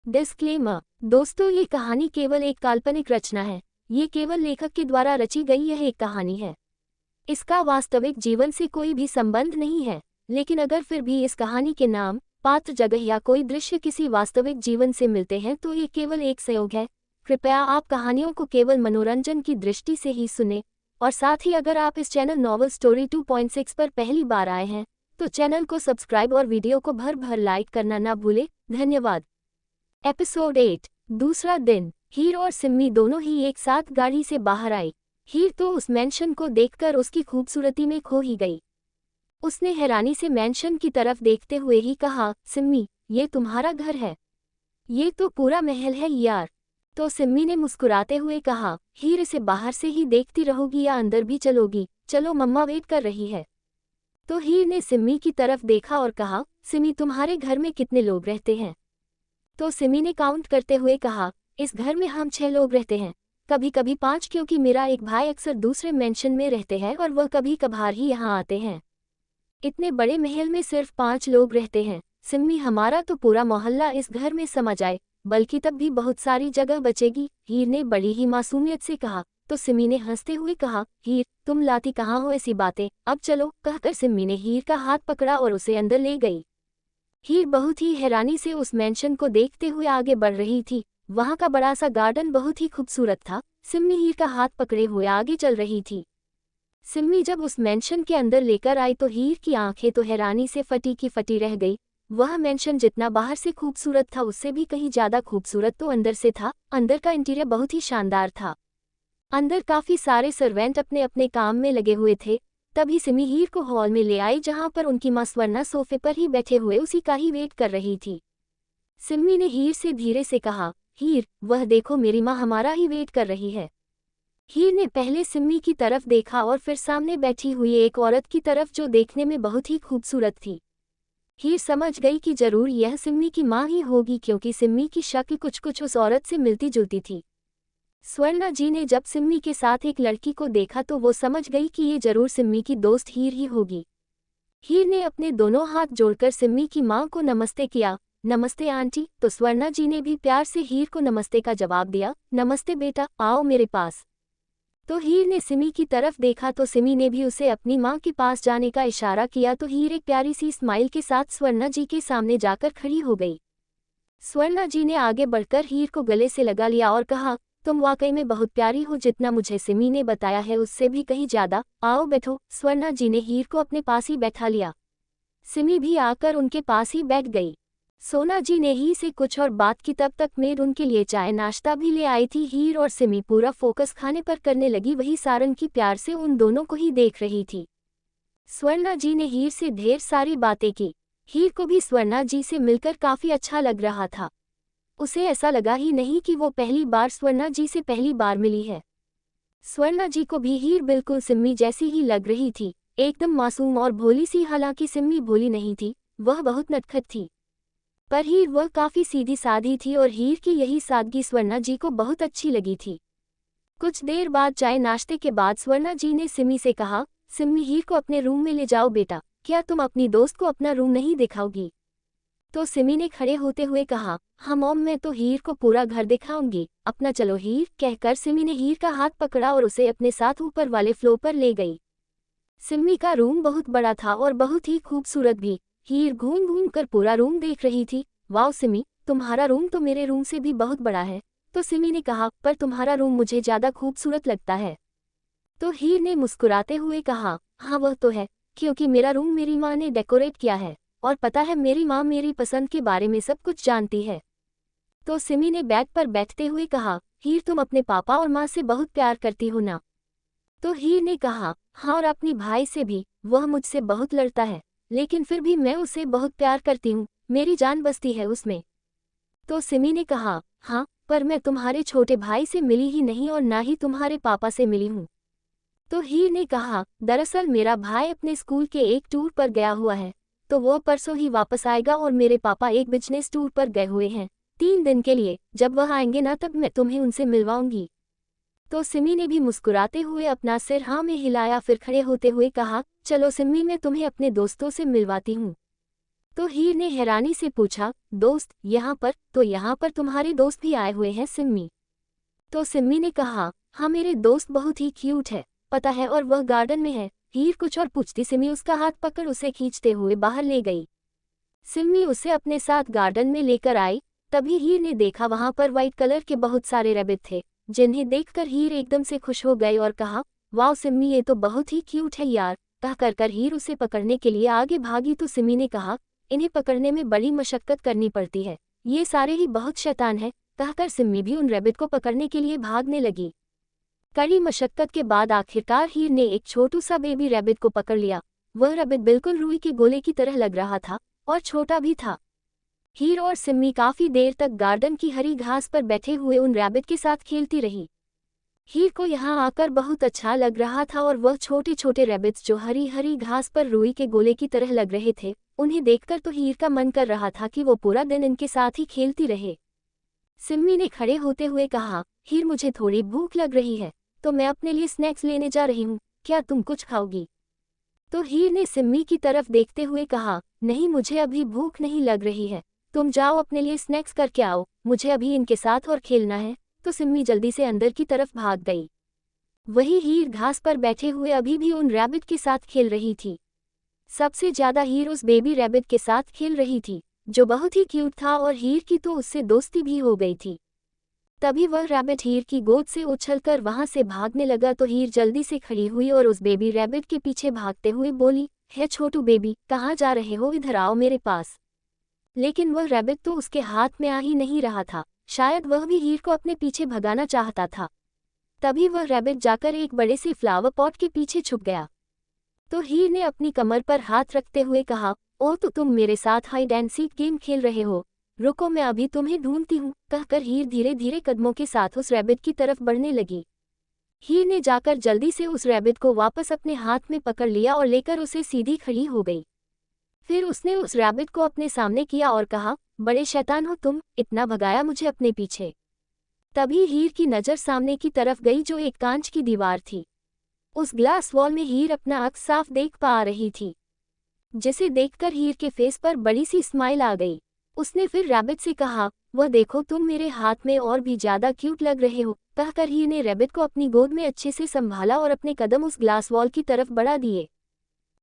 Disclaimer. दोस्तों, ये कहानी केवल एक काल्पनिक रचना है। ये केवल लेखक के द्वारा रची गई यह एक कहानी है। इसका वास्तविक जीवन से कोई भी संबंध नहीं है। लेकिन अगर फिर भी इस कहानी के नाम, पात्र, जगह या कोई दृश्य किसी वास्तविक जीवन से मिलते हैं तो ये केवल एक संयोग है। कृपया आप कहानियों को केवल मनोरंजन की दृष्टि से ही सुने। और साथ ही अगर आप इस चैनल नॉवल स्टोरी 2.6 पर पहली बार आए हैं तो चैनल को सब्सक्राइब और वीडियो को भर भर लाइक करना ना भूलें। धन्यवाद। एपिसोड 8। दूसरा दिन। हीर और सिम्मी दोनों ही एक साथ गाड़ी से बाहर आई। हीर तो उस मैंशन को देखकर उसकी खूबसूरती में खो ही गई। उसने हैरानी से मैंशन की तरफ देखते हुए ही कहा, सिम्मी, ये तुम्हारा घर है? ये तो पूरा महल है यार। तो सिम्मी ने मुस्कुराते हुए कहा, हीर, इसे बाहर से ही देखती रहोगी या अंदर भी चलोगी? चलो, मम्मा वेट कर रही है। तो हीर ने सिम्मी की तरफ देखा और कहा, सिम्मी, तुम्हारे घर में कितने लोग रहते हैं? तो सिमी ने काउंट करते हुए कहा, इस घर में हम 6 लोग रहते हैं, कभी कभी 5, क्योंकि मेरा एक भाई अक्सर दूसरे मेंशन में रहते हैं और वह कभी कभार ही यहाँ आते हैं। इतने बड़े महल में सिर्फ 5 लोग रहते हैं सिम्मी, हमारा तो पूरा मोहल्ला इस घर में समा जाए, बल्कि तब भी बहुत सारी जगह बचेगी। हीर ने बड़ी ही मासूमियत से कहा। तो सिमी ने हंसते हुए कहा, हीर, तुम लाती कहाँ हो ऐसी बातें, अब चलो, कहकर सिम्मी ने हीर का हाथ पकड़ा और उसे अंदर ले गई। हीर बहुत ही हैरानी से उस मैंशन को देखते हुए आगे बढ़ रही थी। वहां का बड़ा सा गार्डन बहुत ही खूबसूरत था। सिम्मी हीर का हाथ पकड़े हुए आगे चल रही थी। सिम्मी जब उस मैंशन के अंदर लेकर आई तो हीर की आंखें तो हैरानी से फटी की फटी रह गई। वह मैंशन जितना बाहर से खूबसूरत था उससे भी कहीं ज्यादा खूबसूरत तो अंदर से था। अंदर का इंटीरियर बहुत ही शानदार था। अंदर काफी सारे सर्वेंट अपने अपने काम में लगे हुए थे। तभी सिमी हीर को हॉल में ले आई जहां पर उनकी मां स्वर्णा सोफे पर ही बैठे हुए उसी का ही वेट कर रही थी। सिम्मी ने हीर से धीरे से कहा, हीर, वह देखो, मेरी मां हमारा ही वेट कर रही है। हीर ने पहले सिम्मी की तरफ देखा और फिर सामने बैठी हुई एक औरत की तरफ जो देखने में बहुत ही खूबसूरत थी। हीर समझ गई कि जरूर यह सिम्मी की मां ही होगी, क्योंकि सिम्मी की शक्ल कुछ कुछ उस औरत से मिलती जुलती थी। स्वर्णा जी ने जब सिम्मी के साथ एक लड़की को देखा तो वो समझ गई कि ये जरूर सिम्मी की दोस्त हीर ही होगी। हीर ने अपने दोनों हाथ जोड़कर सिम्मी की मां को नमस्ते किया। नमस्ते आंटी। तो स्वर्णा जी ने भी प्यार से हीर को नमस्ते का जवाब दिया। नमस्ते बेटा, आओ मेरे पास। तो हीर ने सिमी की तरफ देखा तो सिमी ने भी उसे अपनी मां के पास जाने का इशारा किया तो हीर एक प्यारी सी स्माइल के साथ स्वर्णा जी के सामने जाकर खड़ी हो गई। स्वर्णा जी ने आगे बढ़कर हीर को गले से लगा लिया और कहा, तुम वाकई में बहुत प्यारी हो, जितना मुझे सिमी ने बताया है उससे भी कहीं ज्यादा। आओ बैठो। स्वर्णा जी ने हीर को अपने पास ही बैठा लिया। सिमी भी आकर उनके पास ही बैठ गई। सोना जी ने ही से कुछ और बात की, तब तक मेड उनके लिए चाय नाश्ता भी ले आई थी। हीर और सिमी पूरा फोकस खाने पर करने लगी। वही सारंग की प्यार से उन दोनों को ही देख रही थी। स्वर्णा जी ने हीर से ढेर सारी बातें की। हीर को भी स्वर्णा जी से मिलकर काफी अच्छा लग रहा था। उसे ऐसा लगा ही नहीं कि वो पहली बार स्वर्णा जी से पहली बार मिली है। स्वर्णा जी को भी हीर बिल्कुल सिम्मी जैसी ही लग रही थी, एकदम मासूम और भोली सी। हालांकि सिम्मी भोली नहीं थी, वह बहुत नटखट थी, पर हीर वह काफी सीधी साधी थी और हीर की यही सादगी स्वर्णा जी को बहुत अच्छी लगी थी। कुछ देर बाद चाय नाश्ते के बाद स्वर्णा जी ने सिमी से कहा, सिम्मी, हीर को अपने रूम में ले जाओ बेटा। क्या तुम अपनी दोस्त को अपना रूम नहीं दिखाओगी? तो सिमी ने खड़े होते हुए कहा, हाँ मॉम, मैं तो हीर को पूरा घर दिखाऊंगी। अपना चलो हीर। कहकर सिमी ने हीर का हाथ पकड़ा और उसे अपने साथ ऊपर वाले फ्लोर पर ले गई। सिमी का रूम बहुत बड़ा था और बहुत ही खूबसूरत भी। हीर घूम घूम कर पूरा रूम देख रही थी। वाओ सिमी, तुम्हारा रूम तो मेरे रूम से भी बहुत बड़ा है। तो सिमी ने कहा, पर तुम्हारा रूम मुझे ज्यादा खूबसूरत लगता है। तो हीर ने मुस्कुराते हुए कहा, हाँ वह तो है, क्योंकि मेरा रूम मेरी माँ ने डेकोरेट किया है और पता है मेरी माँ मेरी पसंद के बारे में सब कुछ जानती है। तो सिमी ने बेड पर बैठते हुए कहा, हीर, तुम अपने पापा और माँ से बहुत प्यार करती हो ना? तो हीर ने कहा, हाँ, और अपनी भाई से भी। वह मुझसे बहुत लड़ता है, लेकिन फिर भी मैं उसे बहुत प्यार करती हूँ, मेरी जान बसती है उसमें। तो सिमी ने कहा, हाँ, पर मैं तुम्हारे छोटे भाई से मिली ही नहीं और ना ही तुम्हारे पापा से मिली हूँ। तो हीर ने कहा, दरअसल मेरा भाई अपने स्कूल के एक टूर पर गया हुआ है, तो वो परसों ही वापस आएगा और मेरे पापा एक बिजनेस टूर पर गए हुए हैं 3 दिन के लिए। जब वह आएंगे ना तब मैं तुम्हें उनसे मिलवाऊंगी। तो सिमी ने भी मुस्कुराते हुए अपना सिर हाँ में हिलाया, फिर खड़े होते हुए कहा, चलो सिमी, मैं तुम्हें अपने दोस्तों से मिलवाती हूँ। तो हीर ने हैरानी से पूछा, दोस्त यहाँ पर? तो यहाँ पर तुम्हारे दोस्त भी आए हुए हैं सिम्मी। तो सिम्मी ने कहा, हाँ मेरे दोस्त बहुत ही क्यूट है, पता है, और वह गार्डन में है। हीर कुछ और पूछती सिम्मी उसका हाथ पकड़ उसे खींचते हुए बाहर ले गई। सिम्मी उसे अपने साथ गार्डन में लेकर आई। तभी हीर ने देखा वहां पर व्हाइट कलर के बहुत सारे रैबिट थे, जिन्हें देखकर हीर एकदम से खुश हो गए और कहा, वाह सिम्मी ये तो बहुत ही क्यूट है यार। कहकर हीर उसे पकड़ने के लिए आगे भागी तो सिम्मी ने कहा, इन्हें पकड़ने में बड़ी मशक्कत करनी पड़ती है, ये सारे ही बहुत शैतान है। कहकर सिम्मी भी उन रैबिट को पकड़ने के लिए भागने लगी। कड़ी मशक्कत के बाद आखिरकार हीर ने एक छोटू सा बेबी रैबिट को पकड़ लिया। वह रैबिट बिल्कुल रुई के गोले की तरह लग रहा था और छोटा भी था। हीर और सिम्मी काफी देर तक गार्डन की हरी घास पर बैठे हुए उन रैबिट के साथ खेलती रही। हीर को यहाँ आकर बहुत अच्छा लग रहा था और वह छोटे छोटे रैबिट्स जो हरी हरी घास पर रुई के गोले की तरह लग रहे थे, उन्हें देखकर तो हीर का मन कर रहा था कि वो पूरा दिन इनके साथ ही खेलती रहे। सिम्मी ने खड़े होते हुए कहा, हीर मुझे थोड़ी भूख लग रही है, तो मैं अपने लिए स्नैक्स लेने जा रही हूँ, क्या तुम कुछ खाओगी? तो हीर ने सिम्मी की तरफ देखते हुए कहा, नहीं मुझे अभी भूख नहीं लग रही है, तुम जाओ अपने लिए स्नैक्स करके आओ, मुझे अभी इनके साथ और खेलना है। तो सिम्मी जल्दी से अंदर की तरफ भाग गई। वही हीर घास पर बैठे हुए अभी भी उन रैबिट के साथ खेल रही थी। सबसे ज्यादा हीर उस बेबी रैबिट के साथ खेल रही थी, जो बहुत ही क्यूट था और हीर की तो उससे दोस्ती भी हो गई थी। तभी वह रैबिट हीर की गोद से उछलकर वहां से भागने लगा तो हीर जल्दी से खड़ी हुई और उस बेबी रैबिट के पीछे भागते हुए बोली, हे छोटू बेबी, कहाँ जा रहे हो? इधर आओ मेरे पास। लेकिन वह रैबिट तो उसके हाथ में आ ही नहीं रहा था, शायद वह भी हीर को अपने पीछे भगाना चाहता था। तभी वह रैबिट जाकर एक बड़े से फ्लावर पॉट के पीछे छुप गया। तो हीर ने अपनी कमर पर हाथ रखते हुए कहा, ओ तो तुम मेरे साथ हाइड एंड सीक गेम खेल रहे हो, रुको मैं अभी तुम्हें ढूंढती हूँ। कहकर हीर धीरे धीरे कदमों के साथ उस रैबिट की तरफ बढ़ने लगी। हीर ने जाकर जल्दी से उस रैबिट को वापस अपने हाथ में पकड़ लिया और लेकर उसे सीधी खड़ी हो गई। फिर उसने उस रैबिट को अपने सामने किया और कहा, बड़े शैतान हो तुम, इतना भगाया मुझे अपने पीछे। तभी हीर की नज़र सामने की तरफ गई जो एक कांच की दीवार थी। उस ग्लास वॉल में हीर अपना अक्स साफ देख पा रही थी, जिसे देखकर हीर के फेस पर बड़ी सी स्माइल आ गई। उसने फिर रैबिट से कहा, वह देखो तुम मेरे हाथ में और भी ज्यादा क्यूट लग रहे हो। कहकर हीर ने रैबिट को अपनी गोद में अच्छे से संभाला और अपने कदम उस ग्लास वॉल की तरफ बढ़ा दिए।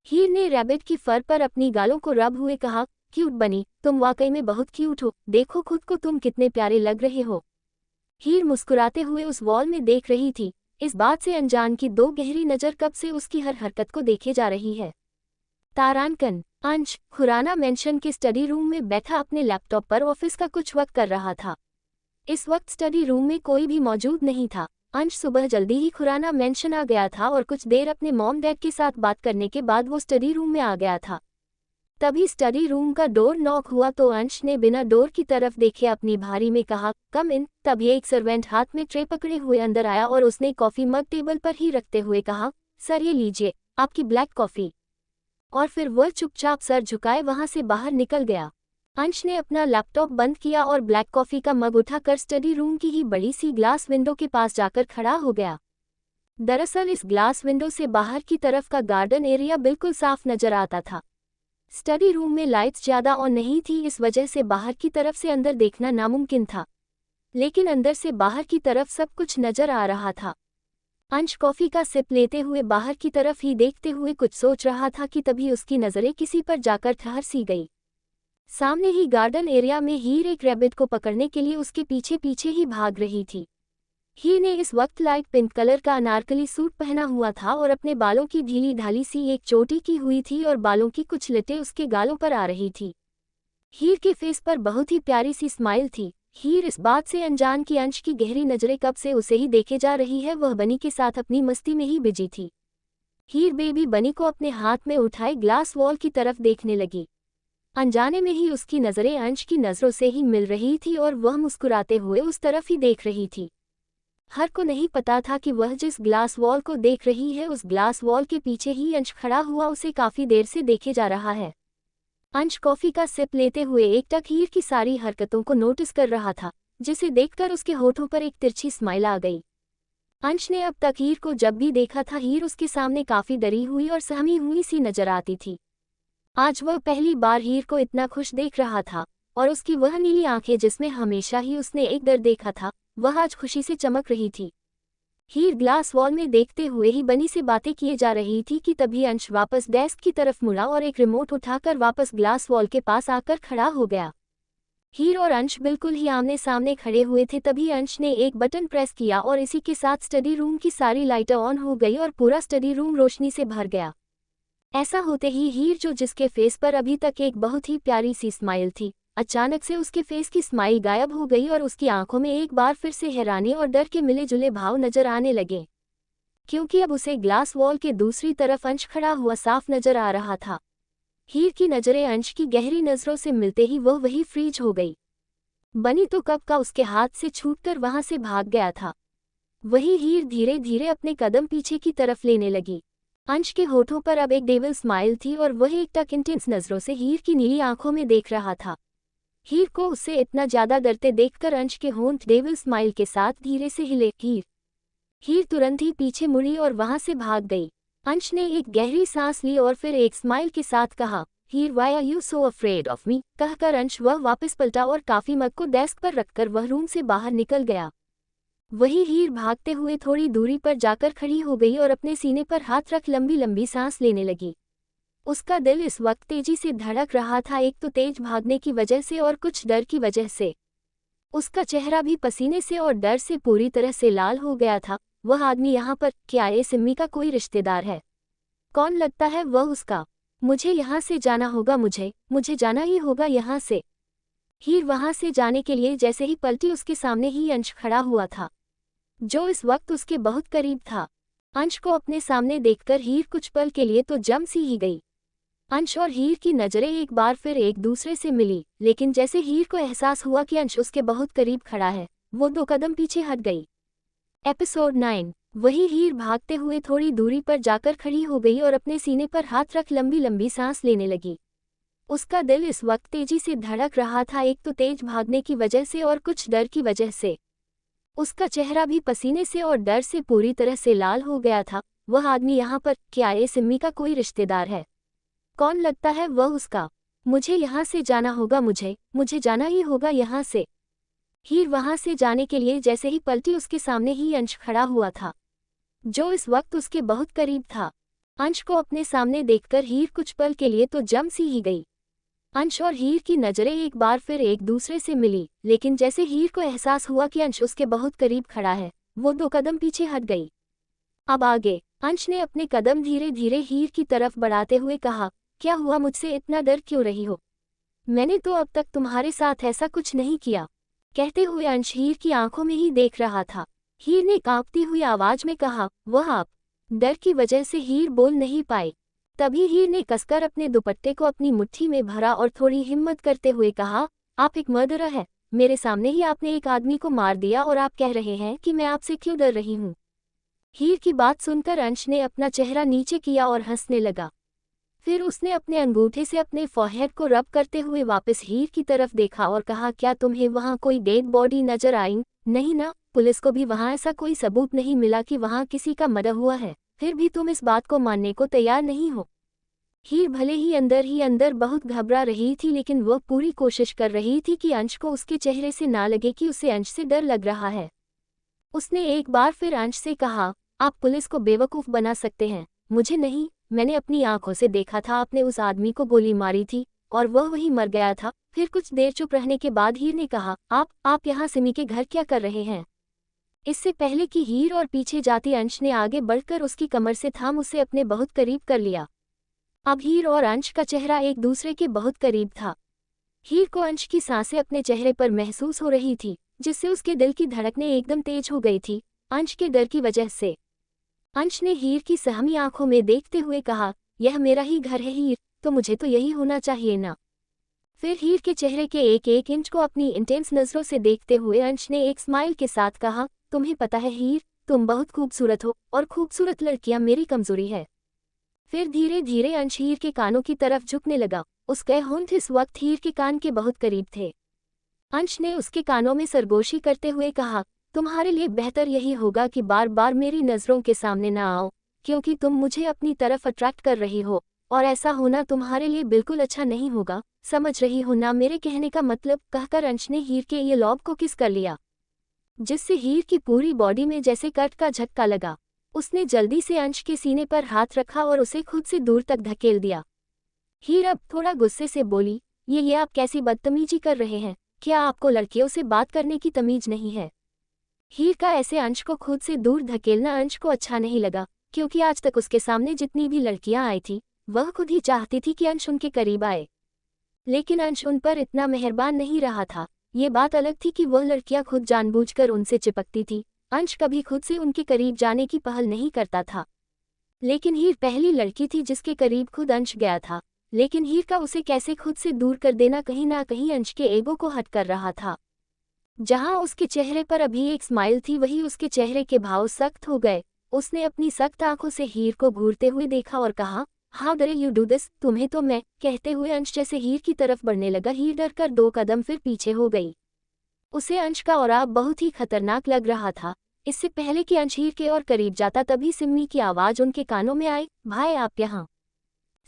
हीर ने रैबिट की फर पर अपनी गालों को रब हुए कहा, क्यूट बनी, तुम वाकई में बहुत क्यूट हो, देखो खुद को तुम कितने प्यारे लग रहे हो। हीर मुस्कुराते हुए उस वॉल में देख रही थी, इस बात से अनजान की दो गहरी नज़र कब से उसकी हर हरकत को देखे जा रही है। तारांकन। अंश खुराना मेंशन के स्टडी रूम में बैठा अपने लैपटॉप पर ऑफिस का कुछ वर्क कर रहा था। इस वक्त स्टडी रूम में कोई भी मौजूद नहीं था। अंश सुबह जल्दी ही खुराना मेंशन आ गया था और कुछ देर अपने मॉम डैड के साथ बात करने के बाद वो स्टडी रूम में आ गया था। तभी स्टडी रूम का डोर नॉक हुआ तो अंश ने बिना डोर की तरफ देखे अपनी भारी में कहा, कम इन। तभी एक सर्वेंट हाथ में ट्रे पकड़े हुए अंदर आया और उसने कॉफी मग टेबल पर ही रखते हुए कहा, सर ये लीजिए आपकी ब्लैक कॉफी। और फिर वह चुपचाप सर झुकाए वहां से बाहर निकल गया। अंश ने अपना लैपटॉप बंद किया और ब्लैक कॉफी का मग उठाकर स्टडी रूम की ही बड़ी सी ग्लास विंडो के पास जाकर खड़ा हो गया। दरअसल इस ग्लास विंडो से बाहर की तरफ का गार्डन एरिया बिल्कुल साफ नजर आता था। स्टडी रूम में लाइट्स ज्यादा ऑन नहीं थी, इस वजह से बाहर की तरफ से अंदर देखना नामुमकिन था, लेकिन अंदर से बाहर की तरफ सब कुछ नजर आ रहा था। अंश कॉफी का सिप लेते हुए बाहर की तरफ ही देखते हुए कुछ सोच रहा था कि तभी उसकी नजरें किसी पर जाकर ठहर सी गई। सामने ही गार्डन एरिया में हीर एक रैबिट को पकड़ने के लिए उसके पीछे पीछे ही भाग रही थी। हीर ने इस वक्त लाइट पिंक कलर का अनारकली सूट पहना हुआ था और अपने बालों की ढीली ढाली सी एक चोटी की हुई थी और बालों की कुछ लटें उसके गालों पर आ रही थी। हीर के फेस पर बहुत ही प्यारी सी स्माइल थी। हीर इस बात से अनजान कि अंश की गहरी नजरें कब से उसे ही देखे जा रही है, वह बनी के साथ अपनी मस्ती में ही बिजी थी। हीर बेबी बनी को अपने हाथ में उठाए ग्लास वॉल की तरफ देखने लगी। अनजाने में ही उसकी नजरें अंश की नजरों से ही मिल रही थी और वह मुस्कुराते हुए उस तरफ ही देख रही थी। हर को नहीं पता था कि वह जिस ग्लास वॉल को देख रही है उस ग्लास वॉल के पीछे ही अंश खड़ा हुआ उसे काफी देर से देखे जा रहा है। अंश कॉफी का सिप लेते हुए एकटक हीर की सारी हरकतों को नोटिस कर रहा था, जिसे देखकर उसके होठों पर एक तिरछी स्माइल आ गई। अंश ने अब तक हीर को जब भी देखा था हीर उसके सामने काफी डरी हुई और सहमी हुई सी नजर आती थी। आज वह पहली बार हीर को इतना खुश देख रहा था, और उसकी वह नीली आंखें जिसमें हमेशा ही उसने एक डर देखा था, वह आज खुशी से चमक रही थी। हीर ग्लास वॉल में देखते हुए ही बनी से बातें किए जा रही थी कि तभी अंश वापस डेस्क की तरफ मुड़ा और एक रिमोट उठाकर वापस ग्लास वॉल के पास आकर खड़ा हो गया। हीर और अंश बिल्कुल ही आमने सामने खड़े हुए थे। तभी अंश ने एक बटन प्रेस किया और इसी के साथ स्टडी रूम की सारी लाइटें ऑन हो गई और पूरा स्टडी रूम रोशनी से भर गया। ऐसा होते ही हीर, जो जिसके फेस पर अभी तक एक बहुत ही प्यारी सी स्माइल थी, अचानक से उसके फेस की स्माइल गायब हो गई और उसकी आंखों में एक बार फिर से हैरानी और डर के मिले जुले भाव नजर आने लगे, क्योंकि अब उसे ग्लास वॉल के दूसरी तरफ अंश खड़ा हुआ साफ नजर आ रहा था। हीर की नजरें अंश की गहरी नजरों से मिलते ही वह वही फ्रीज हो गई। बनी तो कब का उसके हाथ से छूटकर वहां से भाग गया था। वही हीर धीरे धीरे अपने कदम पीछे की तरफ लेने लगी। अंश के होठों पर अब एक डेविल स्माइल थी और वह एकटक इंटेंस नजरों से हीर की नीली आंखों में देख रहा था। हीर को उससे इतना ज्यादा डरते देखकर अंश के होंठ डेविल स्माइल के साथ धीरे से हिले। हीर तुरंत ही पीछे मुड़ी और वहां से भाग गई। अंश ने एक गहरी सांस ली और फिर एक स्माइल के साथ कहा, Heer why are you so afraid of me. कहकर अंश वह वापस पलटा और काफी मग को डेस्क पर रखकर वह रूम से बाहर निकल गया। वही हीर भागते हुए थोड़ी दूरी पर जाकर खड़ी हो गई और अपने सीने पर हाथ रख लंबी लंबी सांस लेने लगी। उसका दिल इस वक्त तेजी से धड़क रहा था, एक तो तेज भागने की वजह से और कुछ डर की वजह से। उसका चेहरा भी पसीने से और डर से पूरी तरह से लाल हो गया था। वह आदमी यहाँ पर क्या ये सिम्मी का कोई रिश्तेदार है? कौन लगता है वह उसका? मुझे यहाँ से जाना होगा, मुझे जाना ही होगा यहाँ से। हीर वहाँ से जाने के लिए जैसे ही पलटी, उसके सामने ही अंश खड़ा हुआ था, जो इस वक्त उसके बहुत करीब था। अंश को अपने सामने देखकर हीर कुछ पल के लिए तो जम सी ही गई। अंश और हीर की नजरें एक बार फिर एक दूसरे से मिली, लेकिन जैसे हीर को एहसास हुआ कि अंश उसके बहुत करीब खड़ा है, वो 2 कदम पीछे हट गई। एपिसोड 9। वही हीर भागते हुए थोड़ी दूरी पर जाकर खड़ी हो गई और अपने सीने पर हाथ रख लंबी लंबी सांस लेने लगी। उसका दिल इस वक्त तेजी से धड़क रहा था, एक तो तेज भागने की वजह से और कुछ डर की वजह से। उसका चेहरा भी पसीने से और डर से पूरी तरह से लाल हो गया था। वह आदमी यहाँ पर क्या ये सिम्मी का कोई रिश्तेदार है? कौन लगता है वह उसका? मुझे यहाँ से जाना होगा, मुझे जाना ही होगा यहाँ से। हीर वहाँ से जाने के लिए जैसे ही पलटी, उसके सामने ही अंश खड़ा हुआ था, जो इस वक्त उसके बहुत करीब था। अंश को अपने सामने देखकर हीर कुछ पल के लिए तो जम सी ही गई। अंश और हीर की नजरें एक बार फिर एक दूसरे से मिली, लेकिन जैसे हीर को एहसास हुआ कि अंश उसके बहुत करीब खड़ा है, वो 2 कदम पीछे हट गई। अब आगे अंश ने अपने कदम धीरे धीरे हीर की तरफ बढ़ाते हुए कहा, क्या हुआ? मुझसे इतना डर क्यों रही हो? मैंने तो अब तक तुम्हारे साथ ऐसा कुछ नहीं किया। कहते हुए अंश हीर की आंखों में ही देख रहा था। हीर ने कांपती हुई आवाज में कहा, वह आप? डर की वजह से हीर बोल नहीं पाई। तभी हीर ने कसकर अपने दुपट्टे को अपनी मुट्ठी में भरा और थोड़ी हिम्मत करते हुए कहा, आप एक मर्डरर है। मेरे सामने ही आपने एक आदमी को मार दिया और आप कह रहे हैं कि मैं आपसे क्यों डर रही हूँ? हीर की बात सुनकर अंश ने अपना चेहरा नीचे किया और हंसने लगा। फिर उसने अपने अंगूठे से अपने फॉरहेड को रब करते हुए वापस हीर की तरफ देखा और कहा, क्या तुम्हें वहाँ कोई डेड बॉडी नजर आई? नहीं ना, पुलिस को भी वहाँ ऐसा कोई सबूत नहीं मिला कि वहाँ किसी का मर्डर हुआ है, फिर भी तुम इस बात को मानने को तैयार नहीं हो। हीर भले ही अंदर बहुत घबरा रही थी, लेकिन वह पूरी कोशिश कर रही थी कि अंश को उसके चेहरे से ना लगे कि उसे अंश से डर लग रहा है। उसने एक बार फिर अंश से कहा, आप पुलिस को बेवकूफ़ बना सकते हैं, मुझे नहीं। मैंने अपनी आंखों से देखा था, आपने उस आदमी को गोली मारी थी और वह वहीं मर गया था। फिर कुछ देर चुप रहने के बाद हीर ने कहा, आप यहाँ सिमी के घर क्या कर रहे हैं? इससे पहले कि हीर और पीछे जाती, अंश ने आगे बढ़कर उसकी कमर से थाम उसे अपने बहुत करीब कर लिया। अब हीर और अंश का चेहरा एक दूसरे के बहुत करीब था। हीर को अंश की सांसें अपने चेहरे पर महसूस हो रही थी, जिससे उसके दिल की धड़कनें एकदम तेज हो गई थी, अंश के डर की वजह से। अंश ने हीर की सहमी आंखों में देखते हुए कहा, यह मेरा ही घर है हीर, तो मुझे तो यही होना चाहिए ना? फिर हीर के चेहरे के एक एक इंच को अपनी इंटेंस नजरों से देखते हुए अंश ने एक स्माइल के साथ कहा, तुम्हें पता है हीर, तुम बहुत खूबसूरत हो और खूबसूरत लड़कियां मेरी कमजोरी है। फिर धीरे धीरे अंश हीर के कानों की तरफ झुकने लगा। उसके होंठ इस वक्त हीर के कान के बहुत करीब थे। अंश ने उसके कानों में सरगोशी करते हुए कहा, तुम्हारे लिए बेहतर यही होगा कि बार बार मेरी नज़रों के सामने ना आओ, क्योंकि तुम मुझे अपनी तरफ अट्रैक्ट कर रही हो और ऐसा होना तुम्हारे लिए बिल्कुल अच्छा नहीं होगा, समझ रही हो ना मेरे कहने का मतलब, कहकर अंश ने हीर के ये लॉब को किस कर लिया, जिससे हीर की पूरी बॉडी में जैसे कट का झटका लगा। उसने जल्दी से अंश के सीने पर हाथ रखा और उसे खुद से दूर तक धकेल दिया। हीर अब थोड़ा गुस्से से बोली, ये आप कैसी बदतमीजी कर रहे हैं, क्या आपको लड़कियों से बात करने की तमीज नहीं है। हीर का ऐसे अंश को खुद से दूर धकेलना अंश को अच्छा नहीं लगा, क्योंकि आज तक उसके सामने जितनी भी लड़कियां आई थी वह खुद ही चाहती थी कि अंश उनके करीब आए, लेकिन अंश उन पर इतना मेहरबान नहीं रहा था। ये बात अलग थी कि वह लड़कियां खुद जानबूझकर उनसे चिपकती थी, अंश कभी खुद से उनके करीब जाने की पहल नहीं करता था। लेकिन हीर पहली लड़की थी जिसके करीब खुद अंश गया था, लेकिन हीर का उसे कैसे खुद से दूर कर देना कहीं ना कहीं अंश के ईगो को हट कर रहा था। जहां उसके चेहरे पर अभी एक स्माइल थी वहीं उसके चेहरे के भाव सख्त हो गए। उसने अपनी सख्त आंखों से हीर को घूरते हुए देखा और कहा, हाउ डरे यू डू दिस, तुम्हें तो मैं, कहते हुए अंश जैसे हीर की तरफ बढ़ने लगा। हीर डर कर 2 कदम फिर पीछे हो गई। उसे अंश का ऑरा बहुत ही खतरनाक लग रहा था। इससे पहले कि अंश हीर के और करीब जाता तभी सिम्मी की आवाज उनके कानों में आई, भाई आप यहाँ।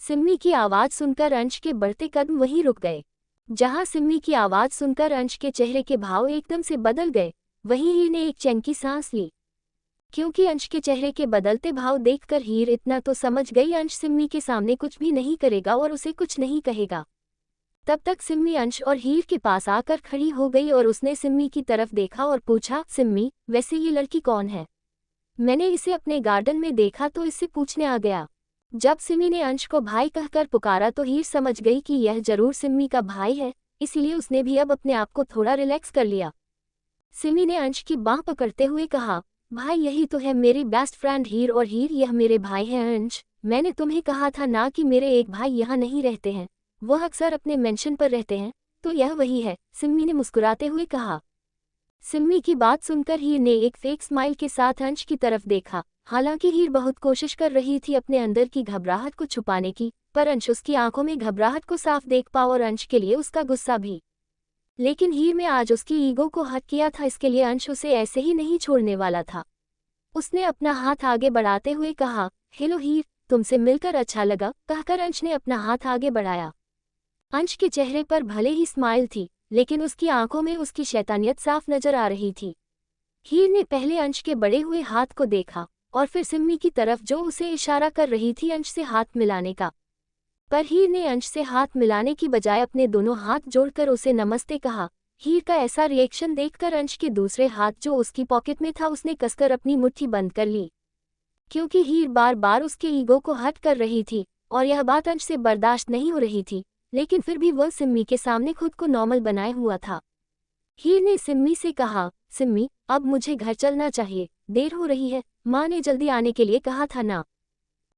सिम्मी की आवाज सुनकर अंश के बढ़ते कदम वहीं रुक गए। जहां सिम्मी की आवाज सुनकर अंश के चेहरे के भाव एकदम से बदल गए, वहीं हीर ने एक चैन की सांस ली, क्योंकि अंश के चेहरे के बदलते भाव देखकर हीर इतना तो समझ गई अंश सिम्मी के सामने कुछ भी नहीं करेगा और उसे कुछ नहीं कहेगा। तब तक सिम्मी अंश और हीर के पास आकर खड़ी हो गई और उसने सिम्मी की तरफ देखा और पूछा, सिम्मी वैसे ये लड़की कौन है, मैंने इसे अपने गार्डन में देखा तो इससे पूछने आ गया। जब सिम्मी ने अंश को भाई कहकर पुकारा तो हीर समझ गई कि यह जरूर सिम्मी का भाई है, इसीलिए उसने भी अब अपने आप को थोड़ा रिलैक्स कर लिया। सिम्मी ने अंश की बांह पकड़ते हुए कहा, भाई यही तो है मेरी बेस्ट फ्रेंड हीर, और हीर यह मेरे भाई हैं। अंश, मैंने तुम्हें कहा था ना कि मेरे एक भाई यहाँ नहीं रहते हैं, वह अक्सर अपने मेंशन पर रहते हैं, तो यह वही है, सिम्मी ने मुस्कुराते हुए कहा। सिम्मी की बात सुनकर हीर ने एक फेक स्माइल के साथ अंश की तरफ देखा। हालांकि हीर बहुत कोशिश कर रही थी अपने अंदर की घबराहट को छुपाने की, पर अंश उसकी आंखों में घबराहट को साफ देख पा और अंश के लिए उसका गुस्सा भी। लेकिन हीर में आज उसकी ईगो को हट किया था, इसके लिए अंश उसे ऐसे ही नहीं छोड़ने वाला था। उसने अपना हाथ आगे बढ़ाते हुए कहा, हेलो हीर, तुमसे मिलकर अच्छा लगा, कहकर अंश ने अपना हाथ आगे बढ़ाया। अंश के चेहरे पर भले ही स्माइल थी, लेकिन उसकी आंखों में उसकी शैतानियत साफ नजर आ रही थी। हीर ने पहले अंश के बड़े हुए हाथ को देखा और फिर सिम्मी की तरफ जो उसे इशारा कर रही थी अंश से हाथ मिलाने का, पर हीर ने अंश से हाथ मिलाने की बजाय अपने दोनों हाथ जोड़कर उसे नमस्ते कहा। हीर का ऐसा रिएक्शन देखकर अंश के दूसरे हाथ जो उसकी पॉकेट में था उसने कसकर अपनी मुट्ठी बंद कर ली, क्योंकि हीर बार बार उसके ईगो को हट कर रही थी और यह बात अंश से बर्दाश्त नहीं हो रही थी, लेकिन फिर भी वह सिम्मी के सामने खुद को नॉर्मल बनाए हुआ था। हीर ने सिम्मी से कहा, सिम्मी अब मुझे घर चलना चाहिए, देर हो रही है, माँ ने जल्दी आने के लिए कहा था ना।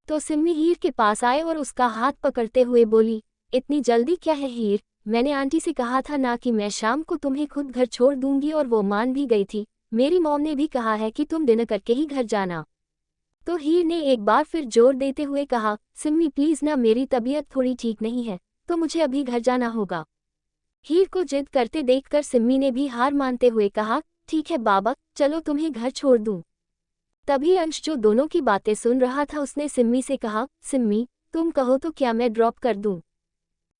तो सिम्मी हीर के पास आए और उसका हाथ पकड़ते हुए बोली, इतनी जल्दी क्या है हीर, मैंने आंटी से कहा था ना कि मैं शाम को तुम्हें खुद घर छोड़ दूंगी और वो मान भी गई थी। मेरी मॉम ने भी कहा है कि तुम डिनर करके ही घर जाना। तो हीर ने एक बार फिर जोर देते हुए कहा, सिम्मी प्लीज ना, मेरी तबीयत थोड़ी ठीक नहीं है तो मुझे अभी घर जाना होगा। हीर को जिद करते देखकर सिम्मी ने भी हार मानते हुए कहा, ठीक है बाबा, चलो तुम्हें घर छोड़ दूं। तभी अंश जो दोनों की बातें सुन रहा था उसने सिम्मी से कहा, सिम्मी तुम कहो तो क्या मैं ड्रॉप कर दूं।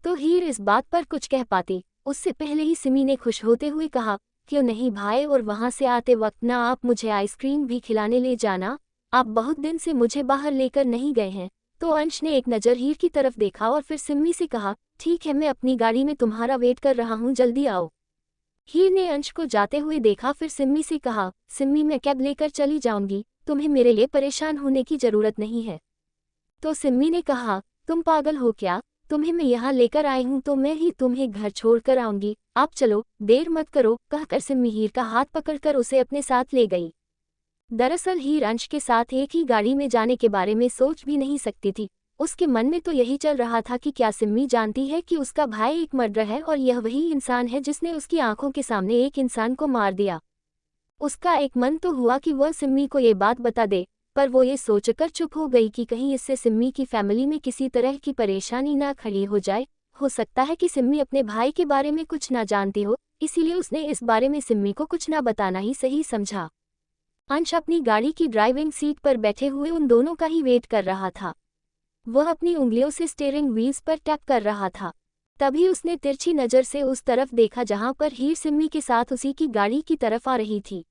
तो हीर इस बात पर कुछ कह पाती उससे पहले ही सिम्मी ने खुश होते हुए कहा, क्यों नहीं भाई, और वहां से आते वक्त ना आप मुझे आइसक्रीम भी खिलाने ले जाना, आप बहुत दिन से मुझे बाहर लेकर नहीं गए हैं। तो अंश ने एक नज़र हीर की तरफ देखा और फिर सिम्मी से कहा, ठीक है, मैं अपनी गाड़ी में तुम्हारा वेट कर रहा हूँ, जल्दी आओ। हीर ने अंश को जाते हुए देखा, फिर सिम्मी से कहा, सिम्मी मैं कैब लेकर चली जाऊंगी, तुम्हें मेरे लिए परेशान होने की जरूरत नहीं है। तो सिम्मी ने कहा, तुम पागल हो क्या, तुम्हें मैं यहाँ लेकर आई हूँ तो मैं ही तुम्हें घर छोड़कर आऊंगी, आप चलो, देर मत करो, कहकर सिम्मी हीर का हाथ पकड़कर उसे अपने साथ ले गई। दरअसल हीर अंश के साथ एक ही गाड़ी में जाने के बारे में सोच भी नहीं सकती थी। उसके मन में तो यही चल रहा था कि क्या सिम्मी जानती है कि उसका भाई एक मर्डर है और यह वही इंसान है जिसने उसकी आंखों के सामने एक इंसान को मार दिया। उसका एक मन तो हुआ कि वह सिम्मी को ये बात बता दे, पर वो ये सोचकर चुप हो गई कि कहीं इससे सिम्मी की फैमिली में किसी तरह की परेशानी ना खड़ी हो जाए। हो सकता है कि सिम्मी अपने भाई के बारे में कुछ ना जानती हो, इसीलिए उसने इस बारे में सिम्मी को कुछ ना बताना ही सही समझा। अंश अपनी गाड़ी की ड्राइविंग सीट पर बैठे हुए उन दोनों का ही वेट कर रहा था। वह अपनी उंगलियों से स्टीयरिंग व्हील्स पर टैप कर रहा था। तभी उसने तिरछी नज़र से उस तरफ देखा जहां पर हीर सिम्मी के साथ उसी की गाड़ी की तरफ आ रही थी।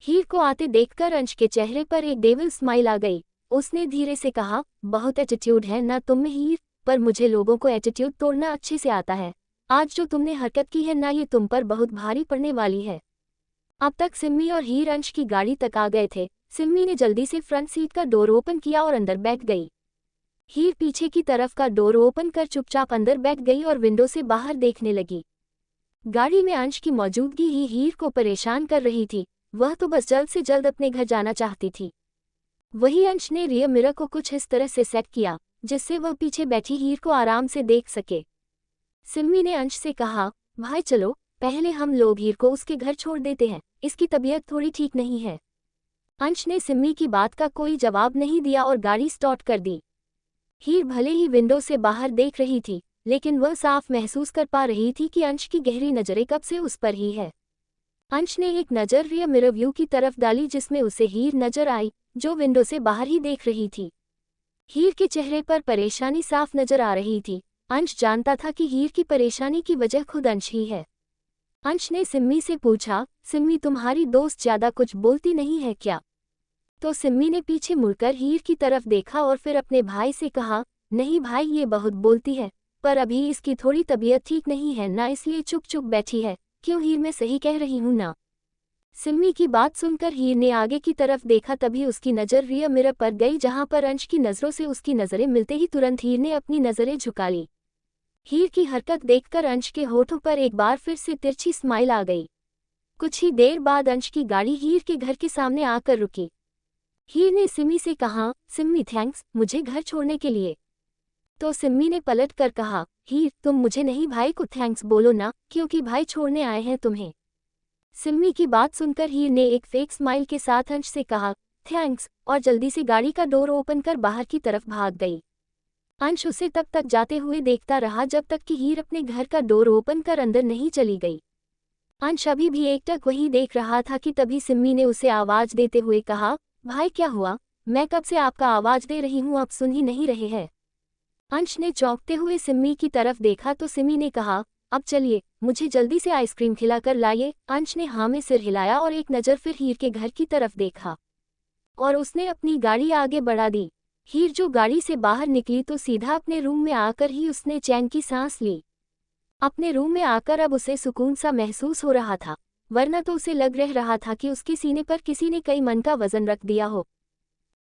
हीर को आते देखकर अंश के चेहरे पर एक डेविल स्माइल आ गई। उसने धीरे से कहा, बहुत एटीट्यूड है ना तुम में हीर, पर मुझे लोगों को एटीट्यूड तोड़ना अच्छे से आता है। आज जो तुमने हरकत की है ना, ये तुम पर बहुत भारी पड़ने वाली है। अब तक सिम्मी और हीर अंश की गाड़ी तक आ गए थे। सिम्मी ने जल्दी से फ्रंट सीट का डोर ओपन किया और अंदर बैठ गई। हीर पीछे की तरफ का डोर ओपन कर चुपचाप अंदर बैठ गई और विंडो से बाहर देखने लगी। गाड़ी में अंश की मौजूदगी ही हीर को परेशान कर रही थी। वह तो बस जल्द से जल्द अपने घर जाना चाहती थी। वही अंश ने रियर मिरर को कुछ इस तरह से सेट किया जिससे वह पीछे बैठी हीर को आराम से देख सके। सिम्मी ने अंश से कहा, भाई चलो पहले हम लोग हीर को उसके घर छोड़ देते हैं, इसकी तबीयत थोड़ी ठीक नहीं है। अंश ने सिम्मी की बात का कोई जवाब नहीं दिया और गाड़ी स्टार्ट कर दी। हीर भले ही विंडो से बाहर देख रही थी, लेकिन वह साफ महसूस कर पा रही थी कि अंश की गहरी नज़रें कब से उस पर ही है। अंश ने एक नज़र रियर मिरर व्यू की तरफ डाली जिसमें उसे हीर नजर आई, जो विंडो से बाहर ही देख रही थी। हीर के चेहरे पर परेशानी साफ नजर आ रही थी। अंश जानता था कि हीर की परेशानी की वजह खुद अंश ही है। अंश ने सिम्मी से पूछा, सिम्मी तुम्हारी दोस्त ज्यादा कुछ बोलती नहीं है क्या? तो सिम्मी ने पीछे मुड़कर हीर की तरफ देखा और फिर अपने भाई से कहा, नहीं भाई, ये बहुत बोलती है, पर अभी इसकी थोड़ी तबीयत ठीक नहीं है ना, इसलिए चुप चुप बैठी है। क्यों हीर, मैं सही कह रही हूं ना? सिम्मी की बात सुनकर हीर ने आगे की तरफ देखा। तभी उसकी नज़र रियर मिरर पर गई जहां पर अंश की नज़रों से उसकी नज़रें मिलते ही तुरंत हीर ने अपनी नज़रें झुका ली। हीर की हरकत देखकर अंश के होठों पर एक बार फिर से तिरछी स्माइल आ गई। कुछ ही देर बाद अंश की गाड़ी हीर के घर के सामने आकर रुकी। हीर ने सिम्मी से कहा, सिम्मी थैंक्स मुझे घर छोड़ने के लिए। तो सिम्मी ने पलट कर कहा, हीर तुम मुझे नहीं भाई को थैंक्स बोलो ना, क्योंकि भाई छोड़ने आए हैं तुम्हें। सिम्मी की बात सुनकर हीर ने एक फेक स्माइल के साथ अंश से कहा, थैंक्स, और जल्दी से गाड़ी का डोर ओपन कर बाहर की तरफ भाग गई। अंश उसे तब तक जाते हुए देखता रहा जब तक कि हीर अपने घर का डोर ओपन कर अंदर नहीं चली गई। अंश अभी भी एकटक वही देख रहा था कि तभी सिम्मी ने उसे आवाज देते हुए कहा, भाई क्या हुआ? मैं कब से आपका आवाज दे रही हूँ, आप सुन ही नहीं रहे हैं। अंश ने चौंकते हुए सिम्मी की तरफ देखा तो सिम्मी ने कहा, अब चलिए मुझे जल्दी से आइसक्रीम खिलाकर लाइए। अंश ने हाँ में सिर हिलाया और एक नज़र फिर हीर के घर की तरफ देखा और उसने अपनी गाड़ी आगे बढ़ा दी। हीर जो गाड़ी से बाहर निकली तो सीधा अपने रूम में आकर ही उसने चैन की सांस ली। अपने रूम में आकर अब उसे सुकून सा महसूस हो रहा था, वरना तो उसे लग रहा था कि उसके सीने पर किसी ने कई मन का वजन रख दिया हो।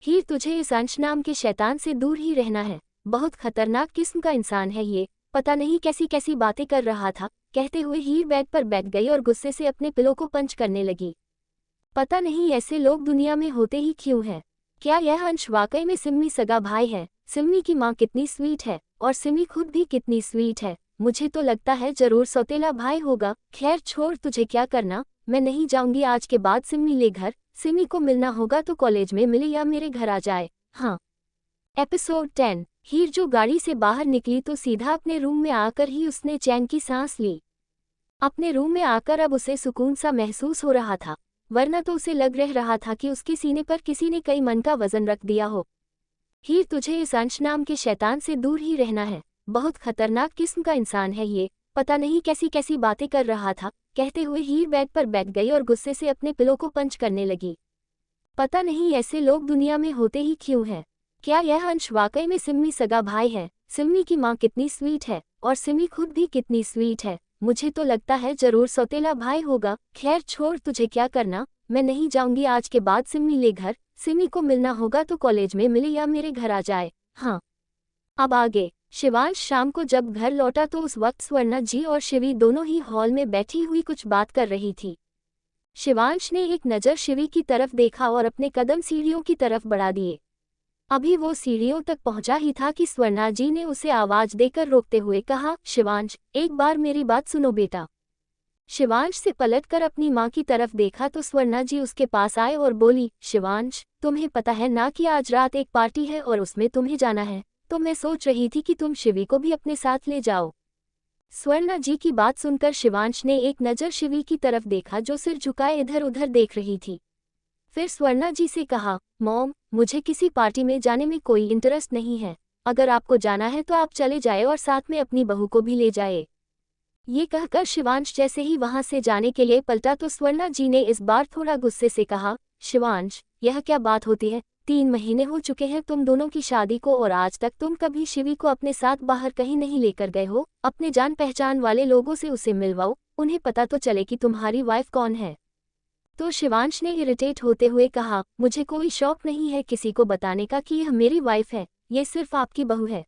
हीर तुझे इस अंश नाम के शैतान से दूर ही रहना है, बहुत खतरनाक किस्म का इंसान है ये, पता नहीं कैसी कैसी बातें कर रहा था। कहते हुए हीर बेड पर बैठ गई और गुस्से से अपने पिलो को पंच करने लगी। पता नहीं ऐसे लोग दुनिया में होते ही क्यों हैं। क्या यह अंश वाकई में सिम्मी सगा भाई है? सिम्मी की माँ कितनी स्वीट है और सिम्मी खुद भी कितनी स्वीट है। मुझे तो लगता है जरूर सौतेला भाई होगा। खैर छोड़, तुझे क्या करना, मैं नहीं जाऊंगी आज के बाद सिम्मी ले घर। सिम्मी को मिलना होगा तो कॉलेज में मिले या मेरे घर आ जाए। हाँ। एपिसोड 10। हीर जो गाड़ी से बाहर निकली तो सीधा अपने रूम में आकर ही उसने चैन की सांस ली। अपने रूम में आकर अब उसे सुकून सा महसूस हो रहा था, वरना तो उसे लग रहा था कि उसके सीने पर किसी ने कई मन का वजन रख दिया हो। हीर तुझे इस अंश नाम के शैतान से दूर ही रहना है, बहुत खतरनाक किस्म का इंसान है ये, पता नहीं कैसी कैसी बातें कर रहा था। कहते हुए हीर बेड पर बैठ गई और गुस्से से अपने पिलो को पंच करने लगी। पता नहीं ऐसे लोग दुनिया में होते ही क्यों हैं। क्या यह अंश वाकई में सिम्मी सगा भाई है? सिम्मी की माँ कितनी स्वीट है और सिम्मी खुद भी कितनी स्वीट है। मुझे तो लगता है जरूर सौतेला भाई होगा। खैर छोड़, तुझे क्या करना, मैं नहीं जाऊंगी आज के बाद सिम्मी ले घर। सिम्मी को मिलना होगा तो कॉलेज में मिले या मेरे घर आ जाए। हाँ। अब आगे। शिवांश शाम को जब घर लौटा तो उस वक्त स्वर्णा जी और शिवी दोनों ही हॉल में बैठी हुई कुछ बात कर रही थी। शिवांश ने एक नज़र शिवी की तरफ देखा और अपने कदम सीढ़ियों की तरफ बढ़ा दिए। अभी वो सीढ़ियों तक पहुंचा ही था कि स्वर्णा जी ने उसे आवाज देकर रोकते हुए कहा, शिवांश एक बार मेरी बात सुनो बेटा। शिवांश से पलटकर अपनी माँ की तरफ देखा तो स्वर्णा जी उसके पास आए और बोली, शिवांश तुम्हें पता है ना कि आज रात एक पार्टी है और उसमें तुम्हें जाना है, तो मैं सोच रही थी कि तुम शिवी को भी अपने साथ ले जाओ। स्वर्णा जी की बात सुनकर शिवांश ने एक नज़र शिवी की तरफ देखा जो सिर झुकाए इधर उधर देख रही थी। फिर स्वर्णा जी से कहा, मॉम मुझे किसी पार्टी में जाने में कोई इंटरेस्ट नहीं है, अगर आपको जाना है तो आप चले जाए और साथ में अपनी बहू को भी ले जाए। ये कहकर शिवांश जैसे ही वहां से जाने के लिए पलटा तो स्वर्णा जी ने इस बार थोड़ा गुस्से से कहा, शिवांश, यह क्या बात होती है? 3 महीने हो चुके हैं तुम दोनों की शादी को और आज तक तुम कभी शिवी को अपने साथ बाहर कहीं नहीं लेकर गए हो। अपने जान पहचान वाले लोगों से उसे मिलवाओ, उन्हें पता तो चले कि तुम्हारी वाइफ कौन है। तो शिवांश ने इरिटेट होते हुए कहा, मुझे कोई शौक नहीं है किसी को बताने का कि यह मेरी वाइफ है, ये सिर्फ आपकी बहू है।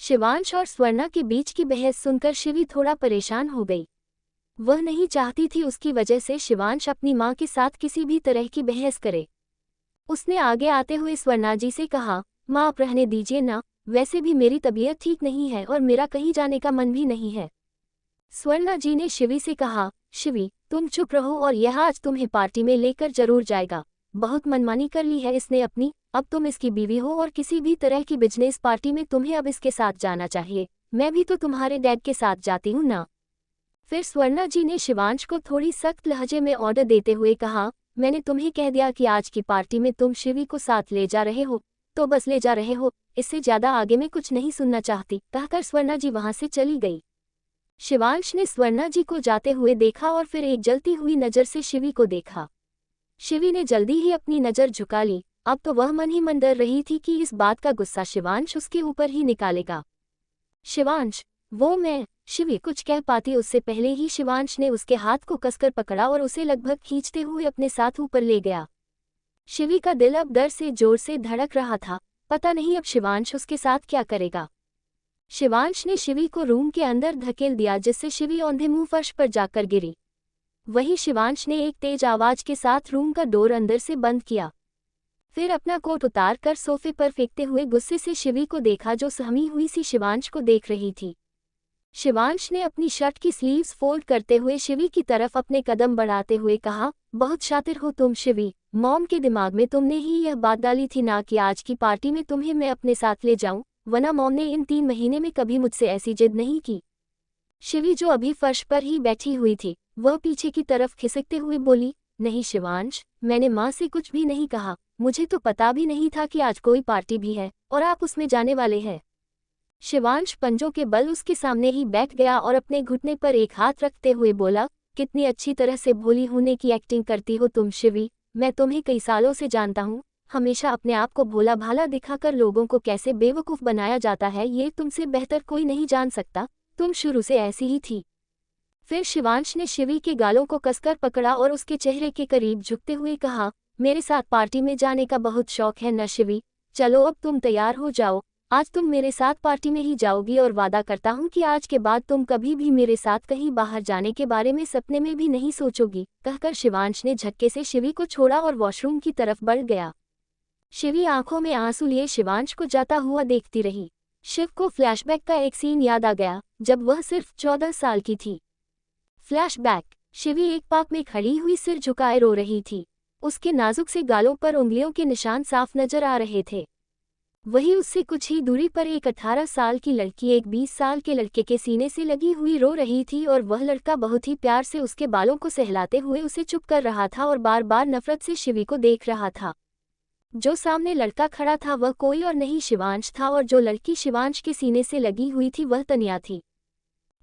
शिवांश और स्वर्णा के बीच की बहस सुनकर शिवी थोड़ा परेशान हो गई। वह नहीं चाहती थी उसकी वजह से शिवांश अपनी मां के साथ किसी भी तरह की बहस करे। उसने आगे आते हुए स्वर्णा जी से कहा, मां आप रहने दीजिए ना, वैसे भी मेरी तबीयत ठीक नहीं है और मेरा कहीं जाने का मन भी नहीं है। स्वर्णा जी ने शिवी से कहा, शिवी, तुम चुप रहो और यह आज तुम्हें पार्टी में लेकर जरूर जाएगा। बहुत मनमानी कर ली है इसने अपनी, अब तुम इसकी बीवी हो और किसी भी तरह की बिजनेस पार्टी में तुम्हें अब इसके साथ जाना चाहिए। मैं भी तो तुम्हारे डैड के साथ जाती हूँ ना। फिर स्वर्णा जी ने शिवांश को थोड़ी सख्त लहजे में ऑर्डर देते हुए कहा, मैंने तुम्हें कह दिया कि आज की पार्टी में तुम शिवी को साथ ले जा रहे हो, तो बस ले जा रहे हो, इससे ज्यादा आगे मैं कुछ नहीं सुनना चाहती, कहकर स्वर्णा जी वहां से चली गई। शिवांश ने स्वर्णा जी को जाते हुए देखा और फिर एक जलती हुई नज़र से शिवी को देखा। शिवी ने जल्दी ही अपनी नज़र झुका ली। अब तो वह मन ही मन डर रही थी कि इस बात का गुस्सा शिवांश उसके ऊपर ही निकालेगा। शिवांश, वो मैं। शिवी कुछ कह पाती उससे पहले ही शिवांश ने उसके हाथ को कसकर पकड़ा और उसे लगभग खींचते हुए अपने साथ ऊपर ले गया। शिवी का दिल अब डर से जोर से धड़क रहा था, पता नहीं अब शिवांश उसके साथ क्या करेगा। शिवांश ने शिवी को रूम के अंदर धकेल दिया जिससे शिवी औंधे मुंह फर्श पर जाकर गिरी। वहीं शिवांश ने एक तेज आवाज के साथ रूम का डोर अंदर से बंद किया। फिर अपना कोट उतार कर सोफे पर फेंकते हुए गुस्से से शिवी को देखा जो सहमी हुई सी शिवांश को देख रही थी। शिवांश ने अपनी शर्ट की स्लीव्स फोल्ड करते हुए शिवी की तरफ अपने कदम बढ़ाते हुए कहा, बहुत शातिर हो तुम शिवी, मॉम के दिमाग में तुमने ही यह बात डाली थी ना कि आज की पार्टी में तुम्हें मैं अपने साथ ले जाऊं, वरना मॉम ने इन 3 महीने में कभी मुझसे ऐसी जिद नहीं की। शिवी जो अभी फर्श पर ही बैठी हुई थी, वह पीछे की तरफ खिसकते हुए बोली, नहीं शिवांश, मैंने माँ से कुछ भी नहीं कहा, मुझे तो पता भी नहीं था कि आज कोई पार्टी भी है और आप उसमें जाने वाले हैं। शिवांश पंजों के बल उसके सामने ही बैठ गया और अपने घुटने पर एक हाथ रखते हुए बोला, कितनी अच्छी तरह से भोली होने की एक्टिंग करती हो तुम शिवी, मैं तुम्हें कई सालों से जानता हूँ, हमेशा अपने आप को भोला भाला दिखाकर लोगों को कैसे बेवकूफ़ बनाया जाता है ये तुमसे बेहतर कोई नहीं जान सकता, तुम शुरू से ऐसी ही थी। फिर शिवांश ने शिवी के गालों को कसकर पकड़ा और उसके चेहरे के करीब झुकते हुए कहा, मेरे साथ पार्टी में जाने का बहुत शौक है न शिवी, चलो अब तुम तैयार हो जाओ, आज तुम मेरे साथ पार्टी में ही जाओगी और वादा करता हूँ कि आज के बाद तुम कभी भी मेरे साथ कहीं बाहर जाने के बारे में सपने में भी नहीं सोचोगी, कहकर शिवांश ने झटके से शिवी को छोड़ा और वॉशरूम की तरफ बढ़ गया। शिवी आंखों में आंसू लिए शिवांश को जाता हुआ देखती रही। शिव को फ्लैशबैक का एक सीन याद आ गया जब वह सिर्फ 14 साल की थी। फ्लैशबैक, शिवी एक पार्क में खड़ी हुई सिर झुकाए रो रही थी। उसके नाजुक से गालों पर उंगलियों के निशान साफ नजर आ रहे थे। वहीं उससे कुछ ही दूरी पर एक 18 साल की लड़की एक 20 साल के लड़के के सीने से लगी हुई रो रही थी और वह लड़का बहुत ही प्यार से उसके बालों को सहलाते हुए उसे चुप कर रहा था और बार बार नफरत से शिवी को देख रहा था। जो सामने लड़का खड़ा था वह कोई और नहीं शिवांश था और जो लड़की शिवांश के सीने से लगी हुई थी वह तान्या थी।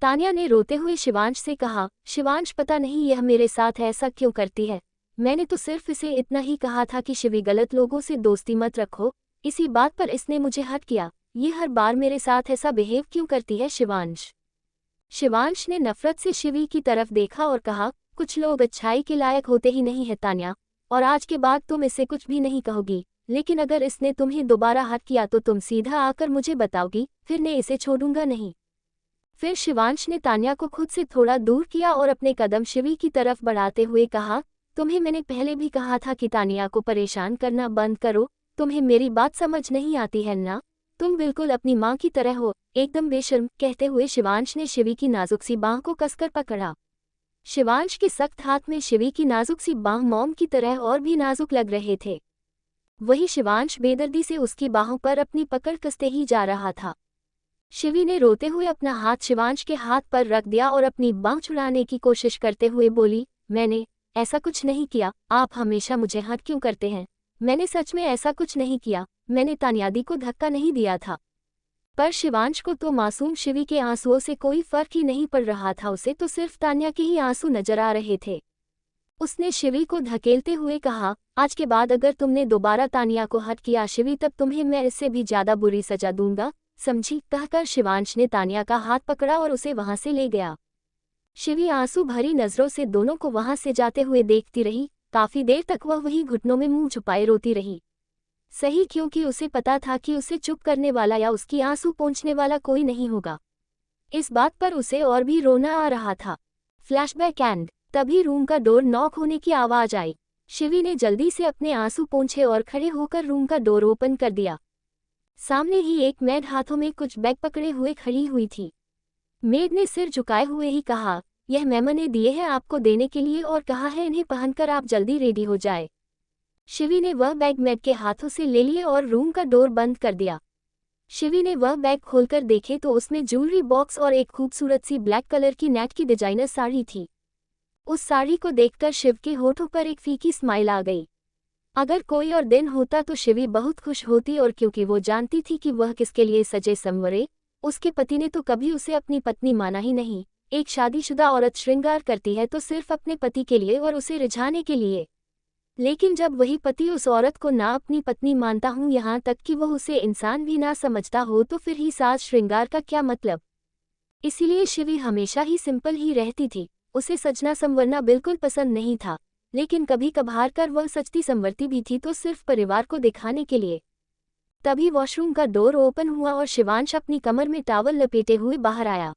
तान्या ने रोते हुए शिवांश से कहा, शिवांश पता नहीं यह मेरे साथ ऐसा क्यों करती है, मैंने तो सिर्फ इसे इतना ही कहा था कि शिवी गलत लोगों से दोस्ती मत रखो, इसी बात पर इसने मुझे हर्ट किया, ये हर बार मेरे साथ ऐसा बिहेव क्यों करती है शिवांश। शिवांश ने नफरत से शिवी की तरफ देखा और कहा, कुछ लोग अच्छाई के लायक होते ही नहीं है तान्या, और आज के बाद तुम इसे कुछ भी नहीं कहोगी, लेकिन अगर इसने तुम्हें दोबारा हर्ट किया तो तुम सीधा आकर मुझे बताओगी, फिर मैं इसे छोड़ूंगा नहीं। फिर शिवांश ने तान्या को खुद से थोड़ा दूर किया और अपने कदम शिवी की तरफ बढ़ाते हुए कहा, तुम्हें मैंने पहले भी कहा था कि तान्या को परेशान करना बंद करो, तुम्हें मेरी बात समझ नहीं आती है ना, तुम बिल्कुल अपनी माँ की तरह हो, एकदम बेशर्म, कहते हुए शिवांश ने शिवी की नाजुक सी बांह को कसकर पकड़ा। शिवांश के सख्त हाथ में शिवी की नाजुक सी बांह मॉम की तरह और भी नाजुक लग रहे थे। वही शिवांश बेदर्दी से उसकी बाहों पर अपनी पकड़ कसते ही जा रहा था। शिवी ने रोते हुए अपना हाथ शिवांश के हाथ पर रख दिया और अपनी बांह छुड़ाने की कोशिश करते हुए बोली, मैंने ऐसा कुछ नहीं किया, आप हमेशा मुझे हर्ट क्यों करते हैं, मैंने सच में ऐसा कुछ नहीं किया, मैंने तान्या दी को धक्का नहीं दिया था। पर शिवांश को तो मासूम शिवी के आंसुओं से कोई फर्क ही नहीं पड़ रहा था, उसे तो सिर्फ तान्या के ही आंसू नजर आ रहे थे। उसने शिवी को धकेलते हुए कहा, आज के बाद अगर तुमने दोबारा तान्या को हर्ट किया शिवी, तब तुम्हें मैं इससे भी ज्यादा बुरी सजा दूंगा, समझी। कहकर शिवांश ने तान्या का हाथ पकड़ा और उसे वहां से ले गया। शिवी आंसू भरी नजरों से दोनों को वहां से जाते हुए देखती रही। काफी देर तक वह वही घुटनों में मुंह छुपाए रोती रही। सही, क्योंकि उसे पता था कि उसे चुप करने वाला या उसकी आंसू पोंछने वाला कोई नहीं होगा। इस बात पर उसे और भी रोना आ रहा था। फ्लैशबैक एंड तभी रूम का डोर नॉक होने की आवाज आई। शिवी ने जल्दी से अपने आंसू पोंछे और खड़े होकर रूम का डोर ओपन कर दिया। सामने ही एक मेड हाथों में कुछ बैग पकड़े हुए खड़ी हुई थी। मेड ने सिर झुकाए हुए ही कहा, यह मैम ने दिए हैं आपको देने के लिए और कहा है इन्हें पहनकर आप जल्दी रेडी हो जाए। शिवी ने वह बैग मेड के हाथों से ले लिए और रूम का डोर बंद कर दिया। शिवी ने वह बैग खोलकर देखे तो उसमें ज्वेलरी बॉक्स और एक खूबसूरत सी ब्लैक कलर की नेट की डिजाइनर साड़ी थी। उस साड़ी को देखकर शिव के होठों पर एक फीकी स्माइल आ गई। अगर कोई और दिन होता तो शिवी बहुत खुश होती, और क्योंकि वो जानती थी कि वह किसके लिए सजे संवरे, उसके पति ने तो कभी उसे अपनी पत्नी माना ही नहीं। एक शादीशुदा औरत श्रृंगार करती है तो सिर्फ अपने पति के लिए और उसे रिझाने के लिए, लेकिन जब वही पति उस औरत को ना अपनी पत्नी मानता हूँ, यहाँ तक कि वह उसे इंसान भी ना समझता हो, तो फिर ही साज श्रृंगार का क्या मतलब। इसीलिए शिवी हमेशा ही सिंपल ही रहती थी। उसे सजना संवरना बिल्कुल पसंद नहीं था, लेकिन कभी कभार कर वह सजती संवरती भी थी तो सिर्फ परिवार को दिखाने के लिए। तभी वॉशरूम का डोर ओपन हुआ और शिवांश अपनी कमर में टॉवल लपेटे हुए बाहर आया।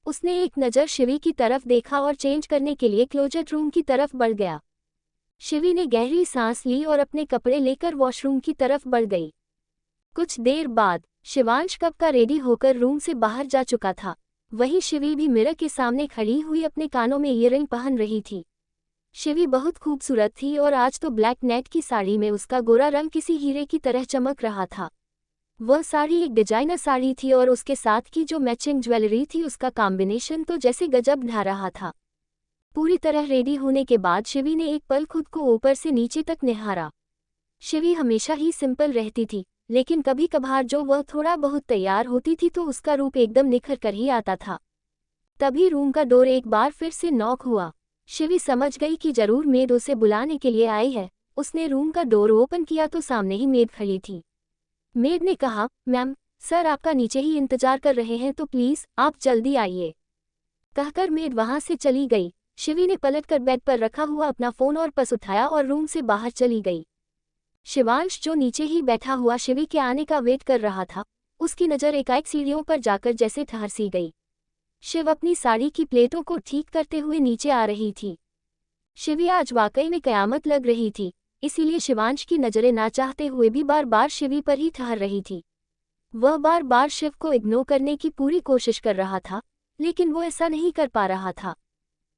उसने एक नज़र शिवी की तरफ देखा और चेंज करने के लिए क्लोजेट रूम की तरफ बढ़ गया। शिवी ने गहरी सांस ली और अपने कपड़े लेकर वॉशरूम की तरफ बढ़ गई। कुछ देर बाद शिवांश कब का रेडी होकर रूम से बाहर जा चुका था। वहीं शिवी भी मिरर के सामने खड़ी हुई अपने कानों में ईयरिंग पहन रही थी। शिवी बहुत खूबसूरत थी और आज तो ब्लैक नेट की साड़ी में उसका गोरा रंग किसी हीरे की तरह चमक रहा था। वह साड़ी एक डिजाइनर साड़ी थी और उसके साथ की जो मैचिंग ज्वेलरी थी उसका कॉम्बिनेशन तो जैसे गजब ढा रहा था। पूरी तरह रेडी होने के बाद शिवी ने एक पल खुद को ऊपर से नीचे तक निहारा। शिवी हमेशा ही सिंपल रहती थी, लेकिन कभी कभार जो वह थोड़ा बहुत तैयार होती थी तो उसका रूप एकदम निखर कर ही आता था। तभी रूम का डोर एक बार फिर से नॉक हुआ। शिवी समझ गई कि जरूर मेड उसे बुलाने के लिए आई है। उसने रूम का डोर ओपन किया तो सामने ही मेड खड़ी थी। मेड ने कहा, मैम, सर आपका नीचे ही इंतजार कर रहे हैं तो प्लीज आप जल्दी आइए। कहकर मेड वहां से चली गई। शिवी ने पलटकर बेड पर रखा हुआ अपना फोन और पर्स उठाया और रूम से बाहर चली गई। शिवांश जो नीचे ही बैठा हुआ शिवी के आने का वेट कर रहा था, उसकी नज़र एकाएक सीढ़ियों पर जाकर जैसे ठहर सी गई। शिव अपनी साड़ी की प्लेटों को ठीक करते हुए नीचे आ रही थी। शिवी आज वाकई में कयामत लग रही थी, इसीलिए शिवांश की नज़रें ना चाहते हुए भी बार बार शिवी पर ही ठहर रही थी। वह बार बार शिव को इग्नोर करने की पूरी कोशिश कर रहा था, लेकिन वो ऐसा नहीं कर पा रहा था।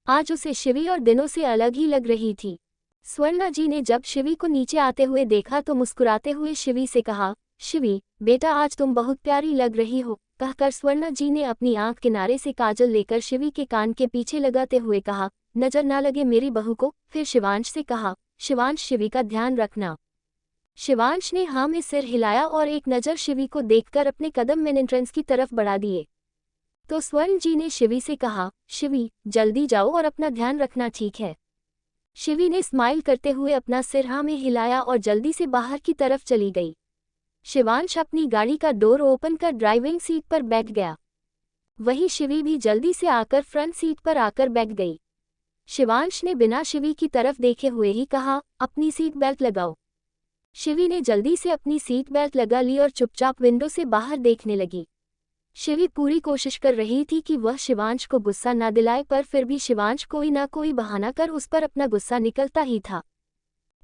आज उसे शिवी और दिनों से अलग ही लग रही थी। स्वर्णा जी ने जब शिवी को नीचे आते हुए देखा तो मुस्कुराते हुए शिवी से कहा, शिवी बेटा आज तुम बहुत प्यारी लग रही हो। कहकर स्वर्णा जी ने अपनी आंख किनारे से काजल लेकर शिवी के कान के पीछे लगाते हुए कहा, नजर ना लगे मेरी बहू को। फिर शिवांश से कहा, शिवांश शिवी का ध्यान रखना। शिवांश ने हाँ में सिर हिलाया और एक नज़र शिवी को देखकर अपने कदम मेन एंट्रेंस की तरफ बढ़ा दिए। तो स्वर्ण जी ने शिवी से कहा, शिवी जल्दी जाओ और अपना ध्यान रखना, ठीक है। शिवी ने स्माइल करते हुए अपना सिर हाँ में हिलाया और जल्दी से बाहर की तरफ चली गई। शिवांश अपनी गाड़ी का डोर ओपन कर ड्राइविंग सीट पर बैठ गया। वहीं शिवी भी जल्दी से आकर फ्रंट सीट पर आकर बैठ गई। शिवांश ने बिना शिवी की तरफ देखे हुए ही कहा, अपनी सीट बेल्ट लगाओ। शिवी ने जल्दी से अपनी सीट बेल्ट लगा ली और चुपचाप विंडो से बाहर देखने लगी। शिवी पूरी कोशिश कर रही थी कि वह शिवांश को गुस्सा ना दिलाए, पर फिर भी शिवांश कोई ना कोई बहाना कर उस पर अपना गुस्सा निकलता ही था।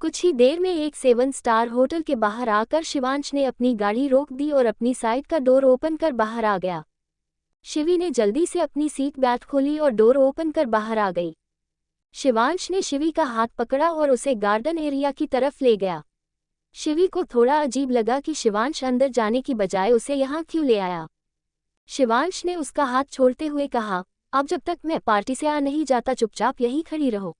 कुछ ही देर में एक 7 स्टार होटल के बाहर आकर शिवांश ने अपनी गाड़ी रोक दी और अपनी साइड का डोर ओपन कर बाहर आ गया। शिवी ने जल्दी से अपनी सीट बेल्ट खोली और डोर ओपन कर बाहर आ गई। शिवांश ने शिवी का हाथ पकड़ा और उसे गार्डन एरिया की तरफ ले गया। शिवी को थोड़ा अजीब लगा कि शिवांश अंदर जाने की बजाय उसे यहाँ क्यों ले आया। शिवांश ने उसका हाथ छोड़ते हुए कहा, अब जब तक मैं पार्टी से आ नहीं जाता चुपचाप यहीं खड़ी रहो।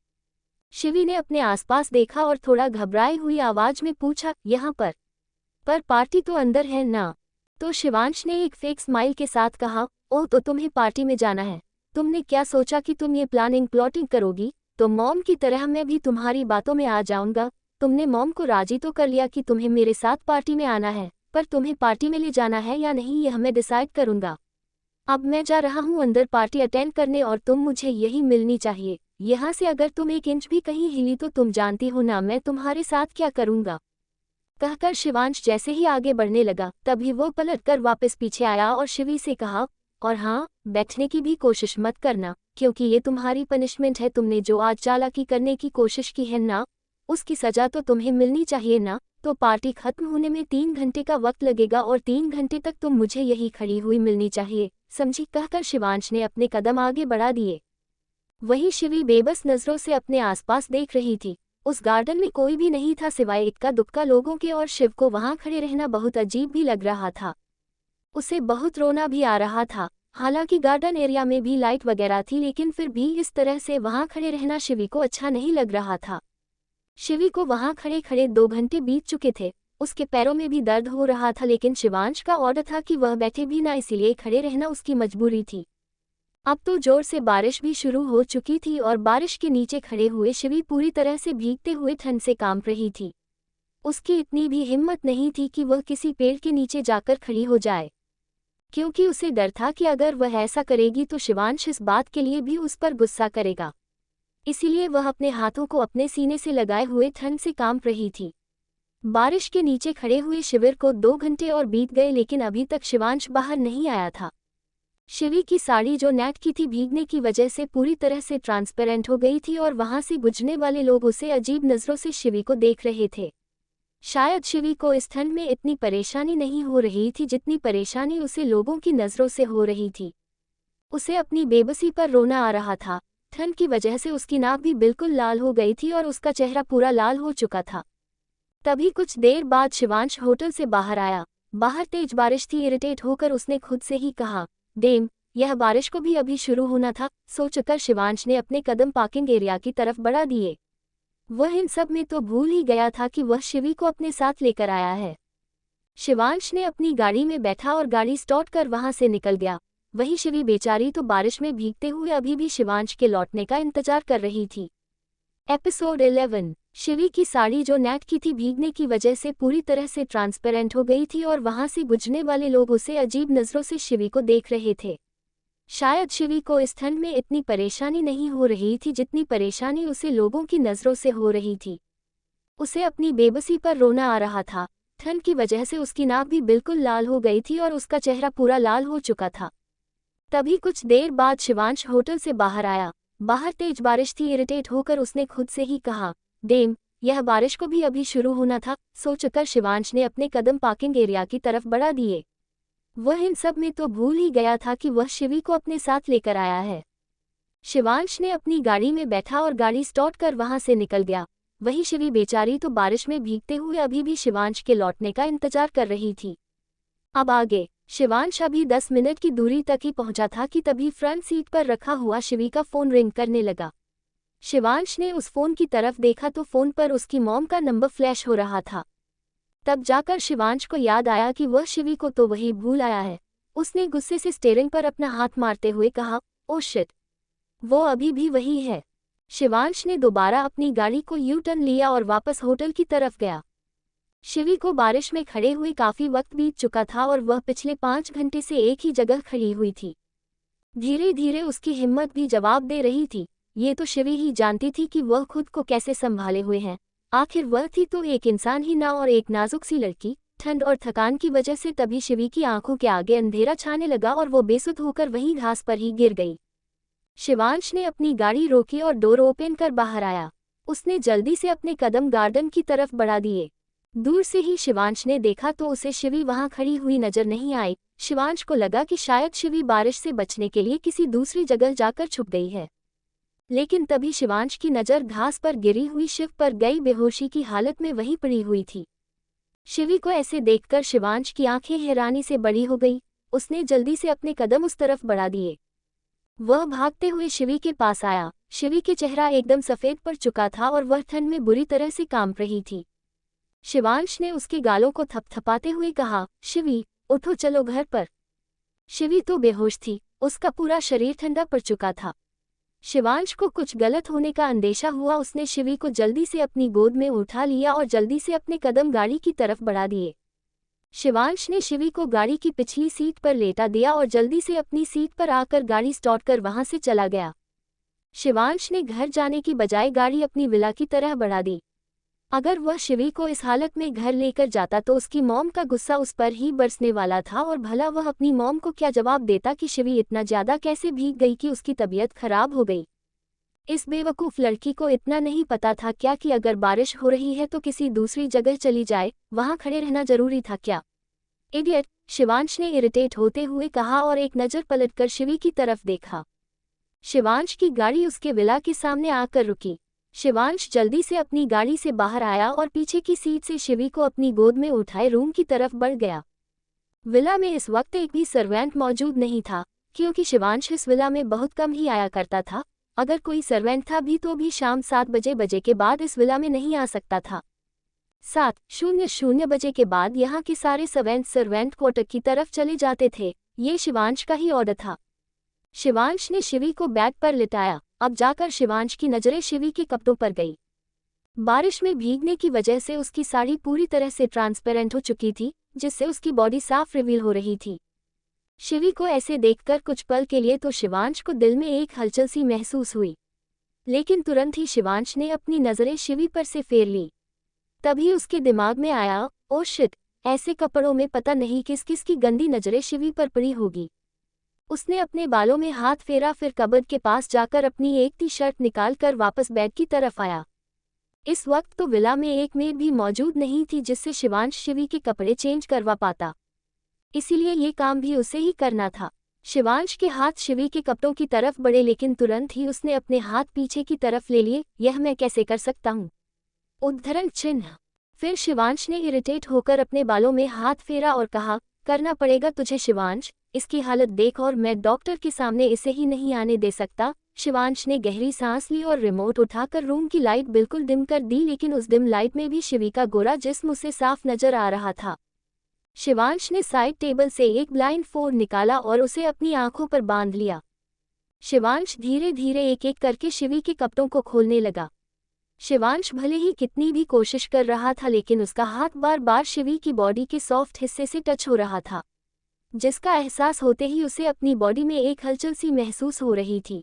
शिवी ने अपने आसपास देखा और थोड़ा घबराई हुई आवाज में पूछा, यहाँ पर पार्टी तो अंदर है ना। तो शिवांश ने एक फेक स्माइल के साथ कहा, ओह तो तुम्हें पार्टी में जाना है। तुमने क्या सोचा कि तुम ये प्लॉटिंग करोगी? तो मॉम की तरह मैं भी तुम्हारी बातों में आ जाऊंगा। तुमने मॉम को राजी तो कर लिया कि तुम्हें मेरे साथ पार्टी में आना है, पर तुम्हें पार्टी में ले जाना है या नहीं यह मैं डिसाइड करूंगा। अब मैं जा रहा हूँ अंदर पार्टी अटेंड करने और तुम मुझे यही मिलनी चाहिए। यहाँ से अगर तुम 1 इंच भी कहीं हिली तो तुम जानती हो ना मैं तुम्हारे साथ क्या करूँगा। कहकर शिवांश जैसे ही आगे बढ़ने लगा तभी वो पलटकर वापस पीछे आया और शिवी से कहा, और हाँ, बैठने की भी कोशिश मत करना, क्योंकि ये तुम्हारी पनिशमेंट है। तुमने जो आज चालाकी करने की कोशिश की है ना, उसकी सजा तो तुम्हें मिलनी चाहिए ना। तो पार्टी खत्म होने में 3 घंटे का वक्त लगेगा और 3 घंटे तक तुम मुझे यही खड़ी हुई मिलनी चाहिए, समझी? कहकर शिवांश ने अपने कदम आगे बढ़ा दिए। वहीं शिवी बेबस नजरों से अपने आसपास देख रही थी। उस गार्डन में कोई भी नहीं था सिवाय इक्का दुक्का लोगों के और शिव को वहां खड़े रहना बहुत अजीब भी लग रहा था। उसे बहुत रोना भी आ रहा था। हालांकि गार्डन एरिया में भी लाइट वगैरह थी, लेकिन फिर भी इस तरह से वहां खड़े रहना शिवी को अच्छा नहीं लग रहा था। शिवी को वहां खड़े खड़े 2 घंटे बीत चुके थे। उसके पैरों में भी दर्द हो रहा था, लेकिन शिवांश का ऑर्डर था कि वह बैठे भी ना, इसीलिए खड़े रहना उसकी मजबूरी थी। अब तो जोर से बारिश भी शुरू हो चुकी थी और बारिश के नीचे खड़े हुए शिवी पूरी तरह से भीगते हुए ठंड से कांप रही थी। उसकी इतनी भी हिम्मत नहीं थी कि वह किसी पेड़ के नीचे जाकर खड़ी हो जाए, क्योंकि उसे डर था कि अगर वह ऐसा करेगी तो शिवांश इस बात के लिए भी उस पर गुस्सा करेगा। इसीलिए वह अपने हाथों को अपने सीने से लगाए हुए ठंड से कांप रही थी। बारिश के नीचे खड़े हुए शिविर को 2 घंटे और बीत गए, लेकिन अभी तक शिवांश बाहर नहीं आया था। शिवी की साड़ी जो नेट की थी भीगने की वजह से पूरी तरह से ट्रांसपेरेंट हो गई थी और वहां से गुजरने वाले लोग उसे अजीब नजरों से शिवी को देख रहे थे। शायद शिवी को इस ठंड में इतनी परेशानी नहीं हो रही थी जितनी परेशानी उसे लोगों की नजरों से हो रही थी। उसे अपनी बेबसी पर रोना आ रहा था। ठंड की वजह से उसकी नाक भी बिल्कुल लाल हो गई थी और उसका चेहरा पूरा लाल हो चुका था। तभी कुछ देर बाद शिवांश होटल से बाहर आया। बाहर तेज बारिश थी। इरिटेट होकर उसने खुद से ही कहा, डेम, यह बारिश को भी अभी शुरू होना था। सोचकर शिवांश ने अपने कदम पार्किंग एरिया की तरफ बढ़ा दिए। वह इन सब में तो भूल ही गया था कि वह शिवी को अपने साथ लेकर आया है। शिवांश ने अपनी गाड़ी में बैठा और गाड़ी स्टार्ट कर वहां से निकल गया। वहीं शिवी बेचारी तो बारिश में भीगते हुए अभी भी शिवांश के लौटने का इंतजार कर रही थी। एपिसोड 11। शिवी की साड़ी जो नेट की थी भीगने की वजह से पूरी तरह से ट्रांसपेरेंट हो गई थी और वहां से गुजरने वाले लोग उसे अजीब नजरों से शिवी को देख रहे थे। शायद शिवी को इस ठंड में इतनी परेशानी नहीं हो रही थी जितनी परेशानी उसे लोगों की नजरों से हो रही थी। उसे अपनी बेबसी पर रोना आ रहा था। ठंड की वजह से उसकी नाक भी बिल्कुल लाल हो गई थी और उसका चेहरा पूरा लाल हो चुका था। तभी कुछ देर बाद शिवांश होटल से बाहर आया। बाहर तेज बारिश थी। इरिटेट होकर उसने खुद से ही कहा, डेम, यह बारिश को भी अभी शुरू होना था। सोचकर शिवांश ने अपने कदम पार्किंग एरिया की तरफ बढ़ा दिए। वह इन सब में तो भूल ही गया था कि वह शिवी को अपने साथ लेकर आया है। शिवांश ने अपनी गाड़ी में बैठा और गाड़ी स्टार्ट कर वहां से निकल गया। वहीं शिवी बेचारी तो बारिश में भीगते हुए अभी भी शिवांश के लौटने का इंतजार कर रही थी। अब आगे शिवांश अभी 10 मिनट की दूरी तक ही पहुंचा था कि तभी फ्रंट सीट पर रखा हुआ शिवी का फोन रिंग करने लगा। शिवांश ने उस फोन की तरफ देखा तो फोन पर उसकी मॉम का नंबर फ्लैश हो रहा था। तब जाकर शिवांश को याद आया कि वह शिवी को तो वही भूल आया है। उसने गुस्से से स्टीयरिंग पर अपना हाथ मारते हुए कहा, ओह शिट, वो अभी भी वही है। शिवांश ने दोबारा अपनी गाड़ी को यू टर्न लिया और वापस होटल की तरफ गया। शिवी को बारिश में खड़े हुए काफी वक्त बीत चुका था और वह पिछले 5 घंटे से एक ही जगह खड़ी हुई थी। धीरे धीरे उसकी हिम्मत भी जवाब दे रही थी। ये तो शिवी ही जानती थी कि वह खुद को कैसे संभाले हुए हैं। आखिर वह थी तो एक इंसान ही ना और एक नाजुक सी लड़की। ठंड और थकान की वजह से तभी शिवी की आंखों के आगे अंधेरा छाने लगा और वो बेसुध होकर वहीं घास पर ही गिर गई। शिवांश ने अपनी गाड़ी रोकी और डोर ओपन कर बाहर आया। उसने जल्दी से अपने कदम गार्डन की तरफ बढ़ा दिए। दूर से ही शिवांश ने देखा तो उसे शिवी वहां खड़ी हुई नजर नहीं आई। शिवांश को लगा कि शायद शिवी बारिश से बचने के लिए किसी दूसरी जगह जाकर छुप गई है। लेकिन तभी शिवांश की नज़र घास पर गिरी हुई शिव पर गई। बेहोशी की हालत में वहीं पड़ी हुई थी। शिवी को ऐसे देखकर शिवांश की आंखें हैरानी से बड़ी हो गई। उसने जल्दी से अपने कदम उस तरफ बढ़ा दिए। वह भागते हुए शिवी के पास आया। शिवी के चेहरा एकदम सफ़ेद पड़ चुका था और वह ठंड में बुरी तरह से कांप रही थी। शिवांश ने उसके गालों को थपथपाते हुए कहा, शिवी, उठो चलो घर पर। शिवी तो बेहोश थी, उसका पूरा शरीर ठंडा पड़ चुका था। शिवांश को कुछ गलत होने का अंदेशा हुआ। उसने शिवी को जल्दी से अपनी गोद में उठा लिया और जल्दी से अपने कदम गाड़ी की तरफ बढ़ा दिए। शिवांश ने शिवी को गाड़ी की पिछली सीट पर लेटा दिया और जल्दी से अपनी सीट पर आकर गाड़ी स्टार्ट कर वहां से चला गया। शिवांश ने घर जाने की बजाय गाड़ी अपनी विला की तरह बढ़ा दी। अगर वह शिवी को इस हालत में घर लेकर जाता तो उसकी मॉम का गुस्सा उस पर ही बरसने वाला था और भला वह अपनी मॉम को क्या जवाब देता कि शिवी इतना ज्यादा कैसे भीग गई कि उसकी तबीयत खराब हो गई। इस बेवकूफ़ लड़की को इतना नहीं पता था क्या कि अगर बारिश हो रही है तो किसी दूसरी जगह चली जाए, वहां खड़े रहना जरूरी था क्या? इडियट, शिवांश ने इरिटेट होते हुए कहा और एक नज़र पलटकर शिवी की तरफ देखा। शिवांश की गाड़ी उसके विला के सामने आकर रुकी। शिवांश जल्दी से अपनी गाड़ी से बाहर आया और पीछे की सीट से शिवी को अपनी गोद में उठाए रूम की तरफ बढ़ गया। विला में इस वक्त एक भी सर्वेंट मौजूद नहीं था, क्योंकि शिवांश इस विला में बहुत कम ही आया करता था। अगर कोई सर्वेंट था भी तो भी शाम 7 बजे के बाद इस विला में नहीं आ सकता था। 7:00 बजे के बाद यहाँ के सारे सर्वेंट क्वार्टर की तरफ चले जाते थे। ये शिवांश का ही ऑर्डर था। शिवांश ने शिवी को बेड पर लिटाया। अब जाकर शिवांश की नजरें शिवी के कपड़ों पर गई। बारिश में भीगने की वजह से उसकी साड़ी पूरी तरह से ट्रांसपेरेंट हो चुकी थी, जिससे उसकी बॉडी साफ रिवील हो रही थी। शिवी को ऐसे देखकर कुछ पल के लिए तो शिवांश को दिल में एक हलचल सी महसूस हुई, लेकिन तुरंत ही शिवांश ने अपनी नजरें शिवी पर से फेर ली। तभी उसके दिमाग में आया, ओ शिट, ऐसे कपड़ों में पता नहीं किस किस की गंदी नजरें शिवी पर पड़ी होगी। उसने अपने बालों में हाथ फेरा, फिर कबर्ड के पास जाकर अपनी एक टी शर्ट निकालकर वापस बेड की तरफ आया। इस वक्त तो विला में एक मेड भी मौजूद नहीं थी जिससे शिवांश शिवी के कपड़े चेंज करवा पाता, इसीलिए ये काम भी उसे ही करना था। शिवांश के हाथ शिवी के कपड़ों की तरफ बढ़े, लेकिन तुरंत ही उसने अपने हाथ पीछे की तरफ ले लिए। यह मैं कैसे कर सकता हूँ? उद्धरण चिन्ह। फिर शिवांश ने इरिटेट होकर अपने बालों में हाथ फेरा और कहा, करना पड़ेगा तुझे शिवांश, इसकी हालत देख और मैं डॉक्टर के सामने इसे ही नहीं आने दे सकता। शिवांश ने गहरी सांस ली और रिमोट उठाकर रूम की लाइट बिल्कुल डिम कर दी, लेकिन उस डिम लाइट में भी शिवी का गोरा जिस्म उसे साफ नजर आ रहा था। शिवांश ने साइड टेबल से एक ब्लाइंड फोल्ड निकाला और उसे अपनी आंखों पर बांध लिया। शिवांश धीरे धीरे एक एक करके शिवी के कपड़ों को खोलने लगा। शिवांश भले ही कितनी भी कोशिश कर रहा था, लेकिन उसका हाथ बार बार शिवी की बॉडी के सॉफ्ट हिस्से से टच हो रहा था, जिसका एहसास होते ही उसे अपनी बॉडी में एक हलचल सी महसूस हो रही थी।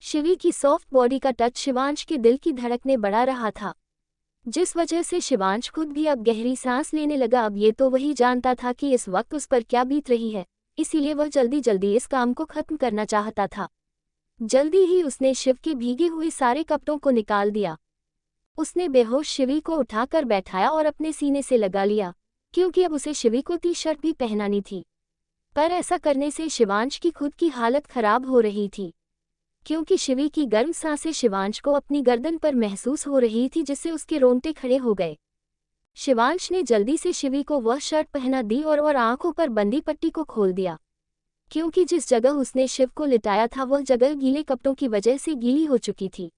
शिवी की सॉफ्ट बॉडी का टच शिवांश के दिल की धड़कनें बढ़ा रहा था, जिस वजह से शिवांश खुद भी अब गहरी सांस लेने लगा। अब ये तो वही जानता था कि इस वक्त उस पर क्या बीत रही है, इसीलिए वह जल्दी जल्दी इस काम को खत्म करना चाहता था। जल्दी ही उसने शिव के भीगे हुए सारे कपड़ों को निकाल दिया। उसने बेहोश शिवी को उठाकर बैठाया और अपने सीने से लगा लिया, क्योंकि अब उसे शिवी को टी शर्ट भी पहनानी थी। पर ऐसा करने से शिवांश की खुद की हालत खराब हो रही थी, क्योंकि शिवी की गर्म सांसें शिवांश को अपनी गर्दन पर महसूस हो रही थी, जिससे उसके रोंगटे खड़े हो गए। शिवांश ने जल्दी से शिवी को वह शर्ट पहना दी और आंखों पर बंदी पट्टी को खोल दिया, क्योंकि जिस जगह उसने शिव को लिटाया था वह जगह गीले कपड़ों की वजह से गीली हो चुकी थी।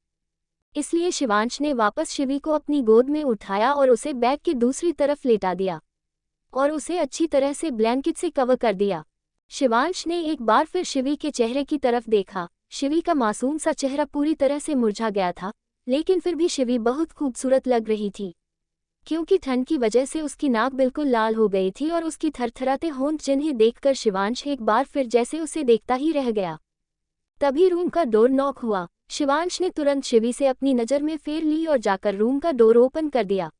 इसलिए शिवांश ने वापस शिवी को अपनी गोद में उठाया और उसे बेड के दूसरी तरफ लेटा दिया और उसे अच्छी तरह से ब्लैंकेट से कवर कर दिया। शिवांश ने एक बार फिर शिवी के चेहरे की तरफ देखा। शिवी का मासूम सा चेहरा पूरी तरह से मुरझा गया था, लेकिन फिर भी शिवी बहुत खूबसूरत लग रही थी, क्योंकि ठंड की वजह से उसकी नाक बिल्कुल लाल हो गई थी और उसकी थरथराते होंठ, जिन्हें देखकर शिवांश एक बार फिर जैसे उसे देखता ही रह गया। तभी रूम का डोर नॉक हुआ। शिवांश ने तुरंत शिवी से अपनी नज़र में फेर ली और जाकर रूम का डोर ओपन कर दिया।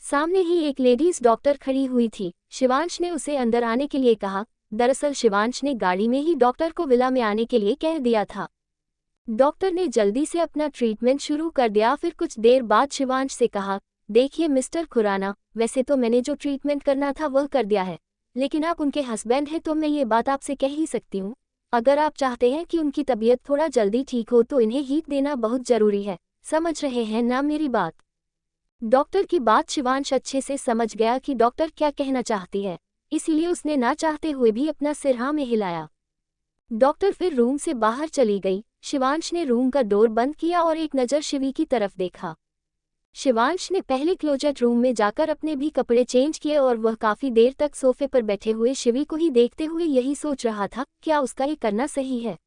सामने ही एक लेडीज डॉक्टर खड़ी हुई थी। शिवांश ने उसे अंदर आने के लिए कहा। दरअसल शिवांश ने गाड़ी में ही डॉक्टर को विला में आने के लिए कह दिया था। डॉक्टर ने जल्दी से अपना ट्रीटमेंट शुरू कर दिया। फिर कुछ देर बाद शिवांश से कहा, देखिए मिस्टर खुराना, वैसे तो मैंने जो ट्रीटमेंट करना था वह कर दिया है, लेकिन आप उनके हस्बैंड हैं तो मैं ये बात आपसे कह ही सकती हूँ। अगर आप चाहते हैं कि उनकी तबीयत थोड़ा जल्दी ठीक हो तो इन्हें हीट देना बहुत ज़रूरी है। समझ रहे हैं ना मेरी बात? डॉक्टर की बात शिवांश अच्छे से समझ गया कि डॉक्टर क्या कहना चाहती है, इसीलिए उसने ना चाहते हुए भी अपना सिर हाँ में हिलाया। डॉक्टर फिर रूम से बाहर चली गई। शिवांश ने रूम का डोर बंद किया और एक नज़र शिवी की तरफ देखा। शिवांश ने पहले क्लोजेट रूम में जाकर अपने भी कपड़े चेंज किए और वह काफी देर तक सोफे पर बैठे हुए शिवी को ही देखते हुए यही सोच रहा था, क्या उसका ये करना सही है।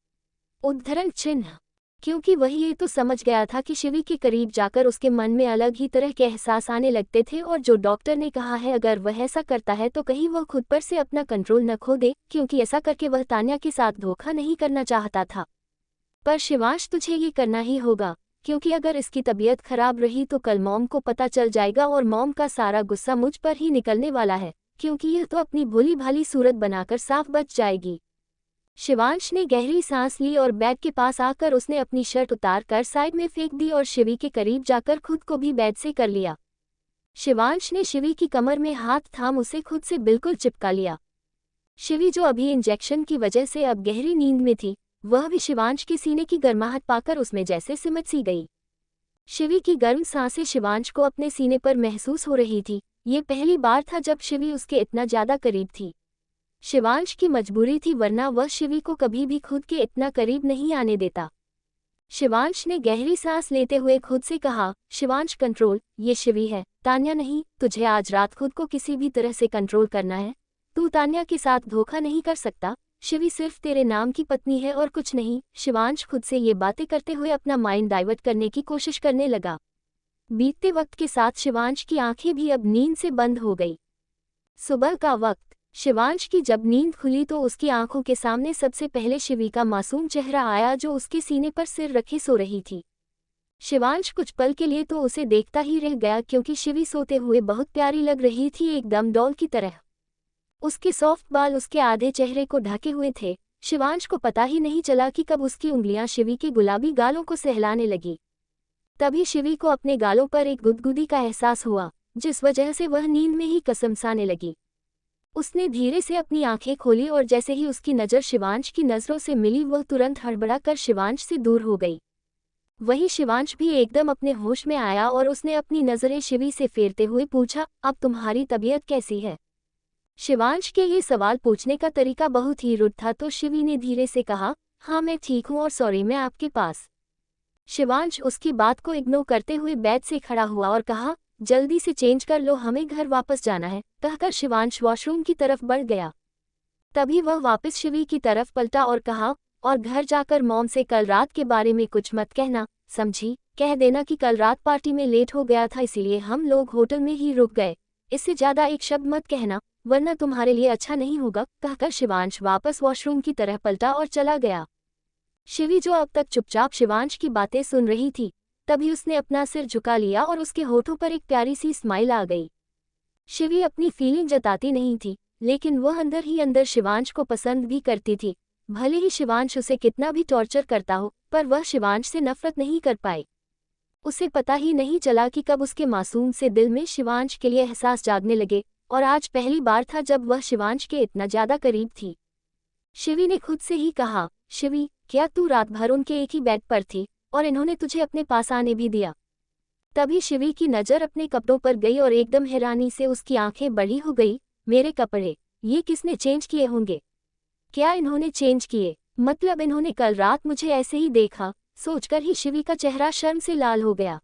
उद्धरण चिन्ह, क्योंकि वह ये तो समझ गया था कि शिवी के करीब जाकर उसके मन में अलग ही तरह के एहसास आने लगते थे, और जो डॉक्टर ने कहा है अगर वह ऐसा करता है तो कहीं वह खुद पर से अपना कंट्रोल न खो दे, क्योंकि ऐसा करके वह तान्या के साथ धोखा नहीं करना चाहता था। पर शिवांश तुझे ये करना ही होगा, क्योंकि अगर इसकी तबीयत खराब रही तो कल मॉम को पता चल जाएगा और मॉम का सारा गुस्सा मुझ पर ही निकलने वाला है, क्योंकि यह तो अपनी भोली भाली सूरत बनाकर साफ बच जाएगी। शिवांश ने गहरी सांस ली और बेड के पास आकर उसने अपनी शर्ट उतार कर साइड में फेंक दी और शिवी के करीब जाकर खुद को भी बेड से कर लिया। शिवांश ने शिवी की कमर में हाथ थाम उसे खुद से बिल्कुल चिपका लिया। शिवी जो अभी इंजेक्शन की वजह से अब गहरी नींद में थी, वह भी शिवांश के सीने की गर्माहट पाकर उसमें जैसे सिमट सी गई। शिवी की गर्म सांसें शिवांश को अपने सीने पर महसूस हो रही थी। ये पहली बार था जब शिवी उसके इतना ज्यादा करीब थी। शिवांश की मजबूरी थी, वरना वह शिवी को कभी भी खुद के इतना करीब नहीं आने देता। शिवांश ने गहरी सांस लेते हुए खुद से कहा, शिवांश कंट्रोल, ये शिवी है, तान्या नहीं। तुझे आज रात खुद को किसी भी तरह से कंट्रोल करना है। तू तान्या के साथ धोखा नहीं कर सकता। शिवी सिर्फ तेरे नाम की पत्नी है और कुछ नहीं। शिवांश खुद से ये बातें करते हुए अपना माइंड डाइवर्ट करने की कोशिश करने लगा। बीतते वक्त के साथ शिवांश की आंखें भी अब नींद से बंद हो गई। सुबह का वक्त, शिवांश की जब नींद खुली तो उसकी आंखों के सामने सबसे पहले शिवी का मासूम चेहरा आया जो उसके सीने पर सिर रखे सो रही थी। शिवांश कुछ पल के लिए तो उसे देखता ही रह गया, क्योंकि शिवी सोते हुए बहुत प्यारी लग रही थी, एकदम डॉल की तरह। उसके सॉफ्ट बाल उसके आधे चेहरे को ढके हुए थे। शिवांश को पता ही नहीं चला कि कब उसकी उंगलियां शिवी के गुलाबी गालों को सहलाने लगी। तभी शिवी को अपने गालों पर एक गुदगुदी का एहसास हुआ, जिस वजह से वह नींद में ही कसमसाने लगी। उसने धीरे से अपनी आंखें खोली और जैसे ही उसकी नज़र शिवांश की नज़रों से मिली वह तुरंत हड़बड़ा कर शिवांश से दूर हो गई। वही शिवांश भी एकदम अपने होश में आया और उसने अपनी नज़रें शिवी से फेरते हुए पूछा, अब तुम्हारी तबीयत कैसी है। शिवांश के ये सवाल पूछने का तरीका बहुत ही रुड था, तो शिवी ने धीरे से कहा, हाँ मैं ठीक हूँ और सॉरी मैं आपके पास। शिवांश उसकी बात को इग्नोर करते हुए बेड से खड़ा हुआ और कहा, जल्दी से चेंज कर लो, हमें घर वापस जाना है। कहकर शिवांश वॉशरूम की तरफ बढ़ गया। तभी वह वापस शिवी की तरफ पलटा और कहा, और घर जाकर मॉम से कल रात के बारे में कुछ मत कहना, समझी। कह देना कि कल रात पार्टी में लेट हो गया था इसीलिए हम लोग होटल में ही रुक गए। इससे ज्यादा एक शब्द मत कहना, वरना तुम्हारे लिए अच्छा नहीं होगा। कहकर शिवांश वापस वॉशरूम की तरह पलटा और चला गया। शिवी जो अब तक चुपचाप शिवांश की बातें सुन रही थी, तभी उसने अपना सिर झुका लिया और उसके होठों पर एक प्यारी सी स्माइल आ गई। शिवी अपनी फीलिंग जताती नहीं थी, लेकिन वह अंदर ही अंदर शिवांश को पसंद भी करती थी। भले ही शिवांश उसे कितना भी टॉर्चर करता हो, पर वह शिवांश से नफरत नहीं कर पाई। उसे पता ही नहीं चला कि कब उसके मासूम से दिल में शिवांश के लिए एहसास जागने लगे, और आज पहली बार था जब वह शिवांश के इतना ज्यादा करीब थी। शिवी ने खुद से ही कहा, शिवी, क्या तू रात भर उनके एक ही बेड पर थी और इन्होंने तुझे अपने पास आने भी दिया। तभी शिवी की नज़र अपने कपड़ों पर गई और एकदम हैरानी से उसकी आंखें बड़ी हो गई। मेरे कपड़े, ये किसने चेंज किए होंगे? क्या इन्होंने चेंज किए? मतलब इन्होंने कल रात मुझे ऐसे ही देखा। सोचकर ही शिवी का चेहरा शर्म से लाल हो गया।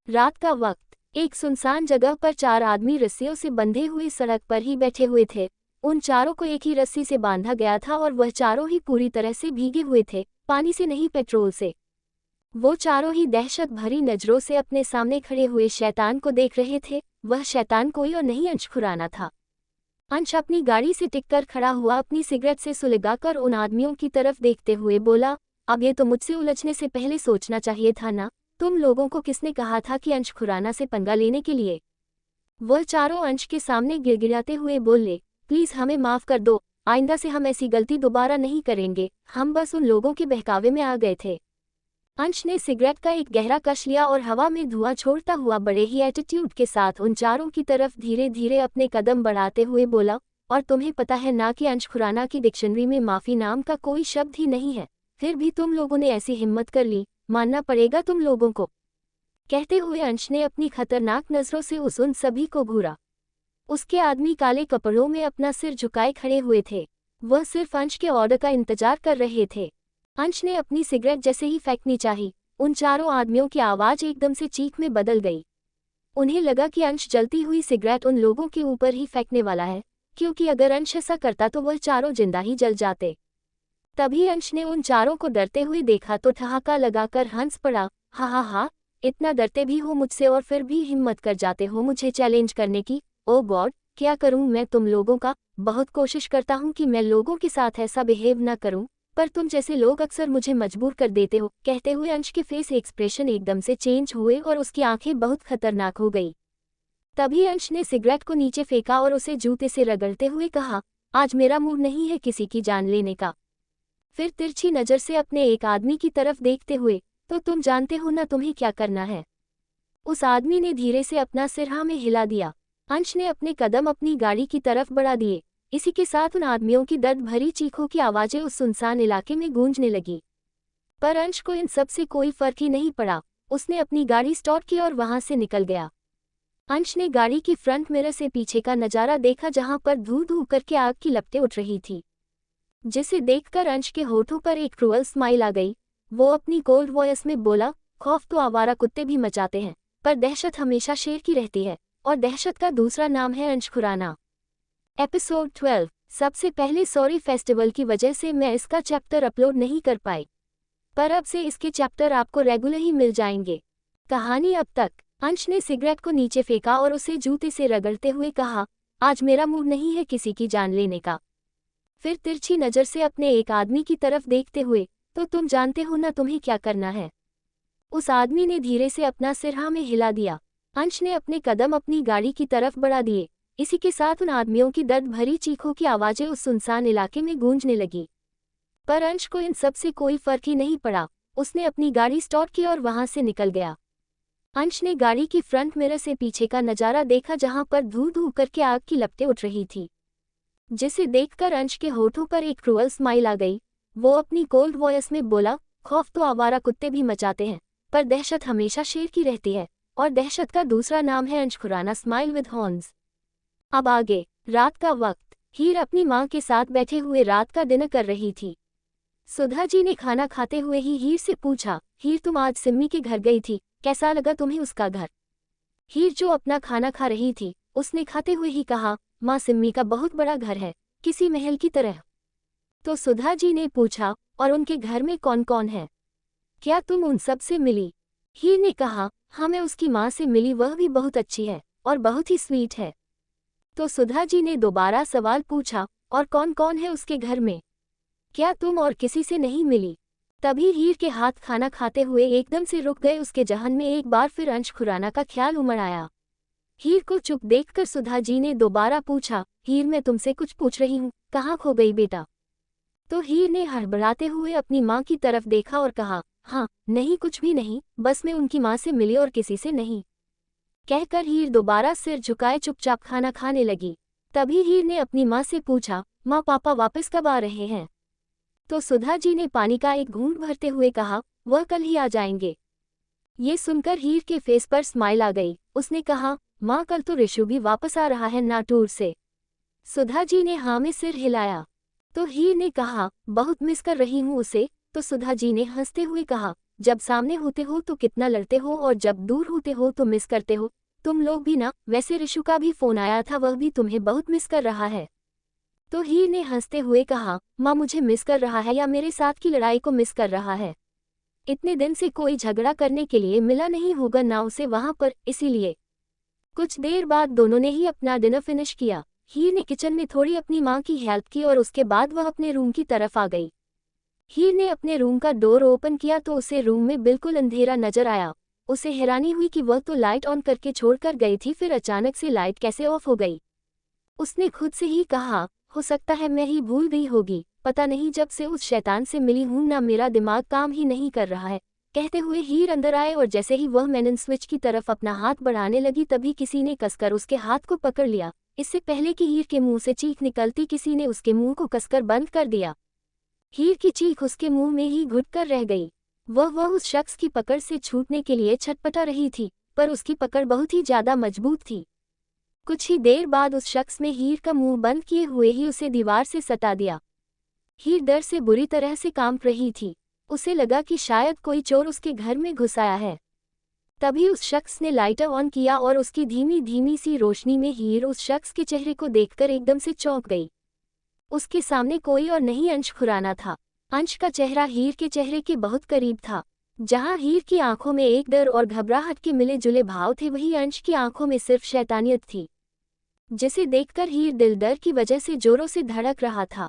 रात का वक्त, एक सुनसान जगह पर 4 आदमी रस्सियों से बंधे हुए सड़क पर ही बैठे हुए थे। उन चारों को एक ही रस्सी से बांधा गया था और वह चारों ही पूरी तरह से भीगे हुए थे, पानी से नहीं पेट्रोल से। वो चारों ही दहशत भरी नजरों से अपने सामने खड़े हुए शैतान को देख रहे थे। वह शैतान कोई और नहीं, अंश खुराना था। अंश अपनी गाड़ी से टिककर खड़ा हुआ अपनी सिगरेट से सुलगाकर उन आदमियों की तरफ देखते हुए बोला, अब ये तो मुझसे उलझने से पहले सोचना चाहिए था ना। तुम लोगों को किसने कहा था कि अंश खुराना से पंगा लेने के लिए? वह चारों अंश के सामने गिड़गिड़ाते हुए बोले, प्लीज हमें माफ कर दो, आइंदा से हम ऐसी गलती दोबारा नहीं करेंगे, हम बस उन लोगों के बहकावे में आ गए थे। अंश ने सिगरेट का एक गहरा कश लिया और हवा में धुआं छोड़ता हुआ बड़े ही एटीट्यूड के साथ उन चारों की तरफ धीरे धीरे अपने कदम बढ़ाते हुए बोला, और तुम्हें पता है ना कि अंश खुराना की डिक्शनरी में माफी नाम का कोई शब्द ही नहीं है, फिर भी तुम लोगों ने ऐसी हिम्मत कर ली, मानना पड़ेगा तुम लोगों को। कहते हुए अंश ने अपनी खतरनाक नजरों से उन सभी को घूरा। उसके आदमी काले कपड़ों में अपना सिर झुकाए खड़े हुए थे। वह सिर्फ अंश के ऑर्डर का इंतजार कर रहे थे। अंश ने अपनी सिगरेट जैसे ही फेंकनी चाही, उन चारों आदमियों की आवाज एकदम से चीख में बदल गई। उन्हें लगा कि अंश जलती हुई सिगरेट उन लोगों के ऊपर ही फेंकने वाला है, क्योंकि अगर अंश ऐसा करता तो वह चारों जिंदा ही जल जाते। तभी अंश ने उन चारों को डरते हुए देखा तो ठहाका लगाकर हंस पड़ा, हा हा हा, इतना डरते भी हो मुझसे और फिर भी हिम्मत कर जाते हो मुझे चैलेंज करने की। ओ गॉड, क्या करूं मैं तुम लोगों का। बहुत कोशिश करता हूं कि मैं लोगों के साथ ऐसा बिहेव ना करूं, पर तुम जैसे लोग अक्सर मुझे मजबूर कर देते हो। कहते हुए अंश के फेस एक्सप्रेशन एकदम से चेंज हुए और उसकी आंखें बहुत खतरनाक हो गई। तभी अंश ने सिगरेट को नीचे फेंका और उसे जूते से रगड़ते हुए कहा, आज मेरा मूड नहीं है किसी की जान लेने का। फिर तिरछी नज़र से अपने एक आदमी की तरफ देखते हुए, तो तुम जानते हो ना तुम्हें क्या करना है। उस आदमी ने धीरे से अपना सिर हाँ में हिला दिया। अंश ने अपने कदम अपनी गाड़ी की तरफ बढ़ा दिए। इसी के साथ उन आदमियों की दर्द भरी चीखों की आवाज़ें उस सुनसान इलाके में गूंजने लगी। पर अंश को इन सब से कोई फर्क ही नहीं पड़ा। उसने अपनी गाड़ी स्टार्ट की और वहां से निकल गया। अंश ने गाड़ी की फ्रंट मिरर से पीछे का नज़ारा देखा जहां पर धू धू करके आग की लपटें उठ रही थी, जिसे देखकर अंश के होठों पर एक क्रूअल स्माइल आ गई। वो अपनी कोल्ड वॉइस में बोला, खौफ तो आवारा कुत्ते भी मचाते हैं, पर दहशत हमेशा शेर की रहती है, और दहशत का दूसरा नाम है अंश खुराना। एपिसोड 12। सबसे पहले सॉरी, फेस्टिवल की वजह से मैं इसका चैप्टर अपलोड नहीं कर पाई, पर अब से इसके चैप्टर आपको रेगुलर ही मिल जाएंगे। कहानी अब तक। अंश ने सिगरेट को नीचे फेंका और उसे जूते से रगड़ते हुए कहा, आज मेरा मूड नहीं है किसी की जान लेने का। फिर तिरछी नज़र से अपने एक आदमी की तरफ देखते हुए, तो तुम जानते हो ना तुम्हें क्या करना है। उस आदमी ने धीरे से अपना सिर हाँ में हिला दिया। अंश ने अपने कदम अपनी गाड़ी की तरफ बढ़ा दिए। इसी के साथ उन आदमियों की दर्द भरी चीखों की आवाज़ें उस सुनसान इलाके में गूंजने लगी। पर अंश को इन सब से कोई फर्क ही नहीं पड़ा। उसने अपनी गाड़ी स्टार्ट की और वहां से निकल गया। अंश ने गाड़ी की फ्रंट मिरर से पीछे का नज़ारा देखा जहां पर धू धू करके आग की लपटें उठ रही थी, जिसे देखकर अंश के होठों पर एक क्रूअल स्माइल आ गई। वो अपनी कोल्ड वॉइस में बोला, खौफ तो आवारा कुत्ते भी मचाते हैं, पर दहशत हमेशा शेर की रहती है, और दहशत का दूसरा नाम है अंश खुराना। Smile with horns. अब आगे। रात का वक्त। हीर अपनी माँ के साथ बैठे हुए रात का डिनर कर रही थी। सुधा जी ने खाना खाते हुए ही हीर से पूछा, हीर तुम आज सिम्मी के घर गई थी, कैसा लगा तुम्हें उसका घर। हीर जो अपना खाना खा रही थी, उसने खाते हुए ही कहा, माँ सिम्मी का बहुत बड़ा घर है, किसी महल की तरह। तो सुधा जी ने पूछा, और उनके घर में कौन कौन है, क्या तुम उन सब से मिली। हीर ने कहा, हाँ मैं उसकी माँ से मिली, वह भी बहुत अच्छी है और बहुत ही स्वीट है। तो सुधा जी ने दोबारा सवाल पूछा, और कौन कौन है उसके घर में, क्या तुम और किसी से नहीं मिली। तभी हीर के हाथ खाना खाते हुए एकदम से रुक गए। उसके जहन में एक बार फिर अंश खुराना का ख्याल उमड़ आया। हीर को चुप देखकर सुधा जी ने दोबारा पूछा, हीर मैं तुमसे कुछ पूछ रही हूँ, कहाँ खो गई बेटा। तो हीर ने हड़बड़ाते हुए अपनी माँ की तरफ देखा और कहा, हाँ नहीं कुछ भी नहीं, बस मैं उनकी माँ से मिली और किसी से नहीं। कहकर हीर दोबारा सिर झुकाए चुपचाप खाना खाने लगी। तभी हीर ने अपनी माँ से पूछा, माँ पापा वापस कब आ रहे हैं। तो सुधा जी ने पानी का एक घूंट भरते हुए कहा, वह कल ही आ जाएंगे। ये सुनकर हीर के फेस पर स्माइल आ गई। उसने कहा, माँ कल तो ऋषु भी वापस आ रहा है ना टूर से। सुधा जी ने हाँ में सिर हिलाया। तो हीर ने कहा, बहुत मिस कर रही हूँ उसे। तो सुधा जी ने हंसते हुए कहा, जब सामने होते हो तो कितना लड़ते हो और जब दूर होते हो तो मिस करते हो, तुम लोग भी ना। वैसे ऋषु का भी फोन आया था, वह भी तुम्हें बहुत मिस कर रहा है। तो हीर ने हंसते हुए कहा, माँ मुझे मिस कर रहा है या मेरे साथ की लड़ाई को मिस कर रहा है। इतने दिन से कोई झगड़ा करने के लिए मिला नहीं होगा ना उसे वहां पर, इसीलिए। कुछ देर बाद दोनों ने ही अपना डिनर फिनिश किया। हीर ने किचन में थोड़ी अपनी माँ की हेल्प की और उसके बाद वह अपने रूम की तरफ आ गई। हीर ने अपने रूम का डोर ओपन किया तो उसे रूम में बिल्कुल अंधेरा नजर आया। उसे हैरानी हुई कि वह तो लाइट ऑन करके छोड़कर गई थी, फिर अचानक से लाइट कैसे ऑफ हो गई। उसने खुद से ही कहा, हो सकता है मैं ही भूल गई होगी, पता नहीं जब से उस शैतान से मिली हूं ना मेरा दिमाग काम ही नहीं कर रहा है। कहते हुए हीर अंदर आए और जैसे ही वह मेन स्विच की तरफ अपना हाथ बढ़ाने लगी तभी किसी ने कसकर उसके हाथ को पकड़ लिया। इससे पहले कि हीर के मुंह से चीख निकलती, किसी ने उसके मुंह को कसकर बंद कर दिया। हीर की चीख उसके मुंह में ही घुटकर रह गई। वह उस शख्स की पकड़ से छूटने के लिए छटपटा रही थी, पर उसकी पकड़ बहुत ही ज्यादा मजबूत थी। कुछ ही देर बाद उस शख्स ने हीर का मुंह बंद किए हुए ही उसे दीवार से सटा दिया। हीर डर से बुरी तरह से कांप रही थी। उसे लगा कि शायद कोई चोर उसके घर में घुस आया है। तभी उस शख्स ने लाइटर ऑन किया और उसकी धीमी धीमी सी रोशनी में हीर उस शख्स के चेहरे को देखकर एकदम से चौंक गई। उसके सामने कोई और नहीं अंश खुराना था। अंश का चेहरा हीर के चेहरे के बहुत करीब था। जहां हीर की आंखों में एक डर और घबराहट के मिले जुले भाव थे, वहीं अंश की आंखों में सिर्फ शैतानियत थी, जिसे देखकर हीर दिल डर की वजह से जोरों से धड़क रहा था।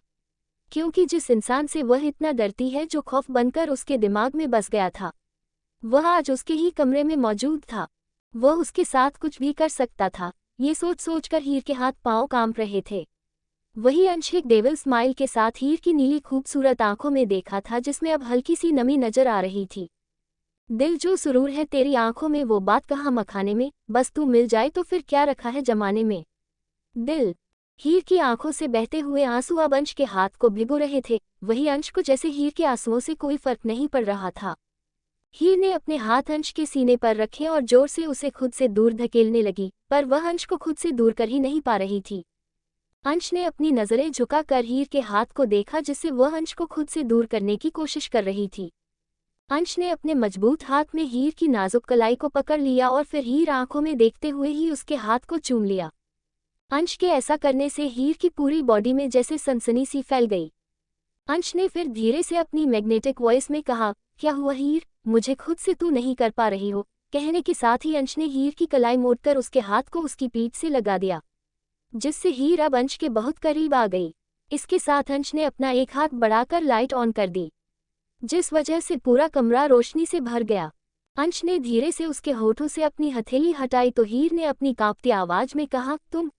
क्योंकि जिस इंसान से वह इतना डरती है, जो खौफ बनकर उसके दिमाग में बस गया था, वह आज उसके ही कमरे में मौजूद था। वह उसके साथ कुछ भी कर सकता था, ये सोच सोचकर हीर के हाथ पांव कांप रहे थे। वही अंश एक डेविल स्माइल के साथ हीर की नीली खूबसूरत आंखों में देखा था, जिसमें अब हल्की सी नमी नजर आ रही थी। दिल जो सुरूर है तेरी आंखों में, वो बात कहाँ मखाने में, बस तू मिल जाए तो फिर क्या रखा है जमाने में। दिल। हीर की आंखों से बहते हुए आंसू अब अंश के हाथ को भिगो रहे थे। वही अंश को जैसे हीर के आंसुओं से कोई फर्क नहीं पड़ रहा था। हीर ने अपने हाथ अंश के सीने पर रखे और जोर से उसे खुद से दूर धकेलने लगी, पर वह अंश को खुद से दूर कर ही नहीं पा रही थी। अंश ने अपनी नजरें झुकाकर हीर के हाथ को देखा, जिससे वह अंश को खुद से दूर करने की कोशिश कर रही थी। अंश ने अपने मजबूत हाथ में हीर की नाजुक कलाई को पकड़ लिया और फिर हीर आंखों में देखते हुए ही उसके हाथ को चूम लिया। अंश के ऐसा करने से हीर की पूरी बॉडी में जैसे सनसनी सी फैल गई। अंश ने फिर धीरे से अपनी मैग्नेटिक वॉइस में कहा, क्या हुआ हीर, मुझे खुद से तू नहीं कर पा रही हो। कहने के साथ ही अंश ने हीर की कलाई मोड़कर उसके हाथ को उसकी पीठ से लगा दिया, जिससे हीर अब अंश के बहुत करीब आ गई। इसके साथ अंश ने अपना एक हाथ बढ़ाकर लाइट ऑन कर दी, जिस वजह से पूरा कमरा रोशनी से भर गया। अंश ने धीरे से उसके होठों से अपनी हथेली हटाई तो हीर ने अपनी कांपती आवाज में कहा,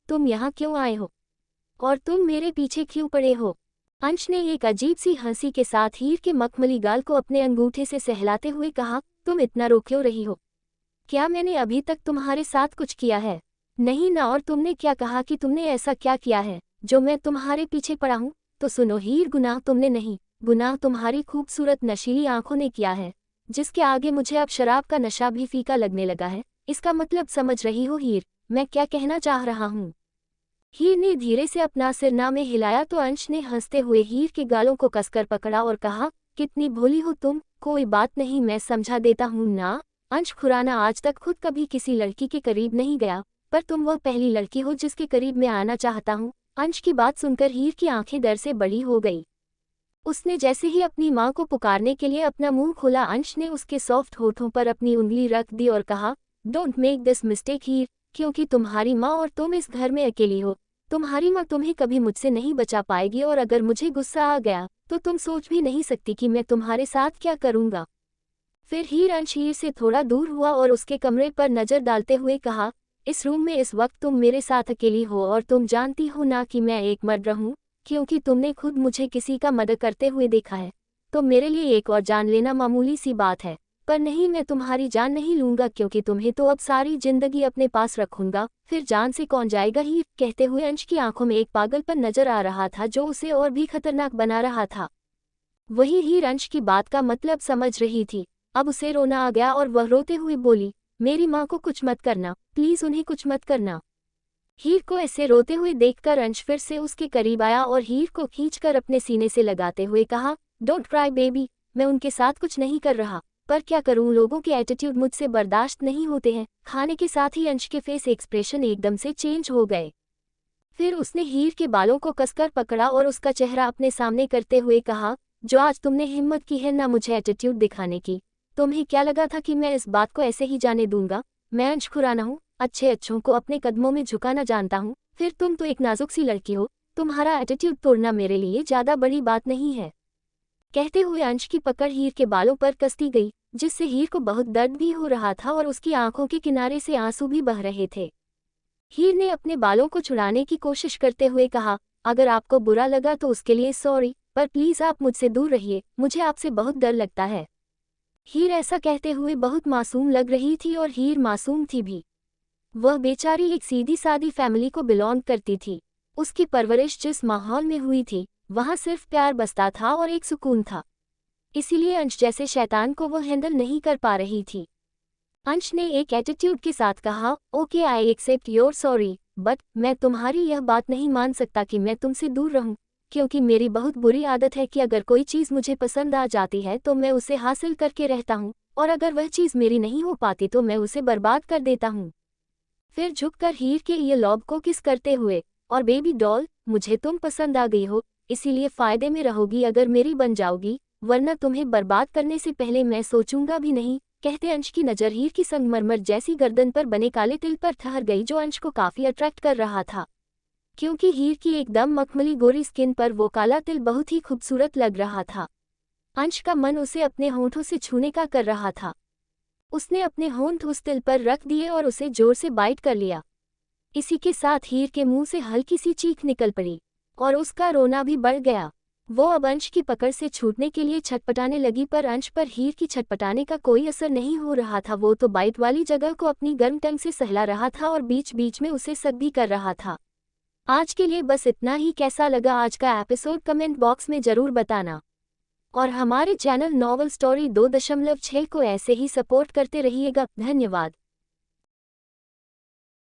तुम यहाँ क्यों आए हो और तुम मेरे पीछे क्यों पड़े हो। अंश ने एक अजीब सी हंसी के साथ हीर के मखमली गाल को अपने अंगूठे से सहलाते हुए कहा, तुम इतना रो क्यों रही हो। क्या मैंने अभी तक तुम्हारे साथ कुछ किया है? नहीं ना, और तुमने क्या कहा कि तुमने ऐसा क्या किया है जो मैं तुम्हारे पीछे पड़ा हूँ? तो सुनो हीर, गुनाह तुमने नहीं, गुनाह तुम्हारी खूबसूरत नशीली आंखों ने किया है, जिसके आगे मुझे अब शराब का नशा भी फीका लगने लगा है। इसका मतलब समझ रही हो हीर, मैं क्या कहना चाह रहा हूँ? हीर ने धीरे से अपना सिर ना में हिलाया तो अंश ने हंसते हुए हीर के गालों को कसकर पकड़ा और कहा, कितनी भोली हो तुम, कोई बात नहीं, मैं समझा देता हूँ ना। अंश खुराना आज तक खुद कभी किसी लड़की के करीब नहीं गया, पर तुम वह पहली लड़की हो जिसके करीब मैं आना चाहता हूँ। अंश की बात सुनकर हीर की आंखें डर से बड़ी हो गई। उसने जैसे ही अपनी माँ को पुकारने के लिए अपना मुंह खोला, अंश ने उसके सॉफ्ट होठों पर अपनी उंगली रख दी और कहा, डोंट मेक दिस मिस्टेक हीर, क्योंकि तुम्हारी माँ और तुम इस घर में अकेली हो। तुम्हारी माँ तुम्हें कभी मुझसे नहीं बचा पाएगी, और अगर मुझे गुस्सा आ गया तो तुम सोच भी नहीं सकती कि मैं तुम्हारे साथ क्या करूँगा। फिर हीर अंश हीर से थोड़ा दूर हुआ और उसके कमरे पर नज़र डालते हुए कहा, इस रूम में इस वक्त तुम मेरे साथ अकेली हो, और तुम जानती हो ना कि मैं एक मर्द हूँ, क्योंकि तुमने खुद मुझे किसी का मदद करते हुए देखा है। तो मेरे लिए एक और जान लेना मामूली सी बात है, पर नहीं, मैं तुम्हारी जान नहीं लूंगा, क्योंकि तुम्हें तो अब सारी जिंदगी अपने पास रखूंगा। फिर जान से कौन जाएगा हीर? कहते हुए अंश की आंखों में एक पागलपन नजर आ रहा था, जो उसे और भी खतरनाक बना रहा था। वही हीर अंश की बात का मतलब समझ रही थी। अब उसे रोना आ गया और वह रोते हुए बोली, मेरी माँ को कुछ मत करना, प्लीज उन्हें कुछ मत करना। हीर को ऐसे रोते हुए देखकर अंश फिर से उसके करीब आया और हीर को खींचकर अपने सीने से लगाते हुए कहा, डोंट क्राई बेबी, मैं उनके साथ कुछ नहीं कर रहा, पर क्या करूं, लोगों के एटीट्यूड मुझसे बर्दाश्त नहीं होते हैं। खाने के साथ ही अंश के फेस एक्सप्रेशन एकदम से चेंज हो गए। फिर उसने हीर के बालों को कसकर पकड़ा और उसका चेहरा अपने सामने करते हुए कहा, जो आज तुमने हिम्मत की है ना मुझे एटीट्यूड दिखाने की, तुम्हें क्या लगा था कि मैं इस बात को ऐसे ही जाने दूंगा? मैं अंश खुराना हूँ, अच्छे अच्छों को अपने कदमों में झुकाना जानता हूँ। फिर तुम तो एक नाजुक सी लड़की हो, तुम्हारा एटीट्यूड तोड़ना मेरे लिए ज्यादा बड़ी बात नहीं है। कहते हुए अंश की पकड़ हीर के बालों पर कसती गई, जिससे हीर को बहुत दर्द भी हो रहा था और उसकी आंखों के किनारे से आंसू भी बह रहे थे। हीर ने अपने बालों को छुड़ाने की कोशिश करते हुए कहा, अगर आपको बुरा लगा तो उसके लिए सॉरी, पर प्लीज आप मुझसे दूर रहिए, मुझे आपसे बहुत डर लगता है। हीर ऐसा कहते हुए बहुत मासूम लग रही थी और हीर मासूम थी भी। वह बेचारी एक सीधी सादी फैमिली को बिलोंग करती थी। उसकी परवरिश जिस माहौल में हुई थी, वहाँ सिर्फ प्यार बसता था और एक सुकून था। इसीलिए अंश जैसे शैतान को वह हैंडल नहीं कर पा रही थी। अंश ने एक एटीट्यूड के साथ कहा, okay I accept your sorry, but मैं तुम्हारी यह बात नहीं मान सकता कि मैं तुमसे दूर रहूं, क्योंकि मेरी बहुत बुरी आदत है कि अगर कोई चीज़ मुझे पसंद आ जाती है तो मैं उसे हासिल करके रहता हूँ। और अगर वह चीज़ मेरी नहीं हो पाती तो मैं उसे बर्बाद कर देता हूँ। फिर झुककर हीर के ये लॉब को किस करते हुए, और बेबी डॉल, मुझे तुम पसंद आ गई हो, इसीलिए फ़ायदे में रहोगी अगर मेरी बन जाओगी, वरना तुम्हें बर्बाद करने से पहले मैं सोचूंगा भी नहीं। कहते अंश की नज़र हीर की संगमरमर जैसी गर्दन पर बने काले तिल पर ठहर गई, जो अंश को काफ़ी अट्रैक्ट कर रहा था, क्योंकि हीर की एकदम मखमली गोरी स्किन पर वो काला तिल बहुत ही खूबसूरत लग रहा था। अंश का मन उसे अपने होंठों से छूने का कर रहा था। उसने अपने होंठ उस तिल पर रख दिए और उसे जोर से बाइट कर लिया। इसी के साथ हीर के मुंह से हल्की सी चीख निकल पड़ी और उसका रोना भी बढ़ गया। वो अब अंश की पकड़ से छूटने के लिए छटपटाने लगी, पर अंश पर हीर की छटपटाने का कोई असर नहीं हो रहा था। वो तो बाइट वाली जगह को अपनी गर्म टंग से सहला रहा था और बीच बीच में उसे सक भी कर रहा था। आज के लिए बस इतना ही। कैसा लगा आज का एपिसोड कमेंट बॉक्स में ज़रूर बताना, और हमारे चैनल नॉवल स्टोरी 2.6 को ऐसे ही सपोर्ट करते रहिएगा। धन्यवाद।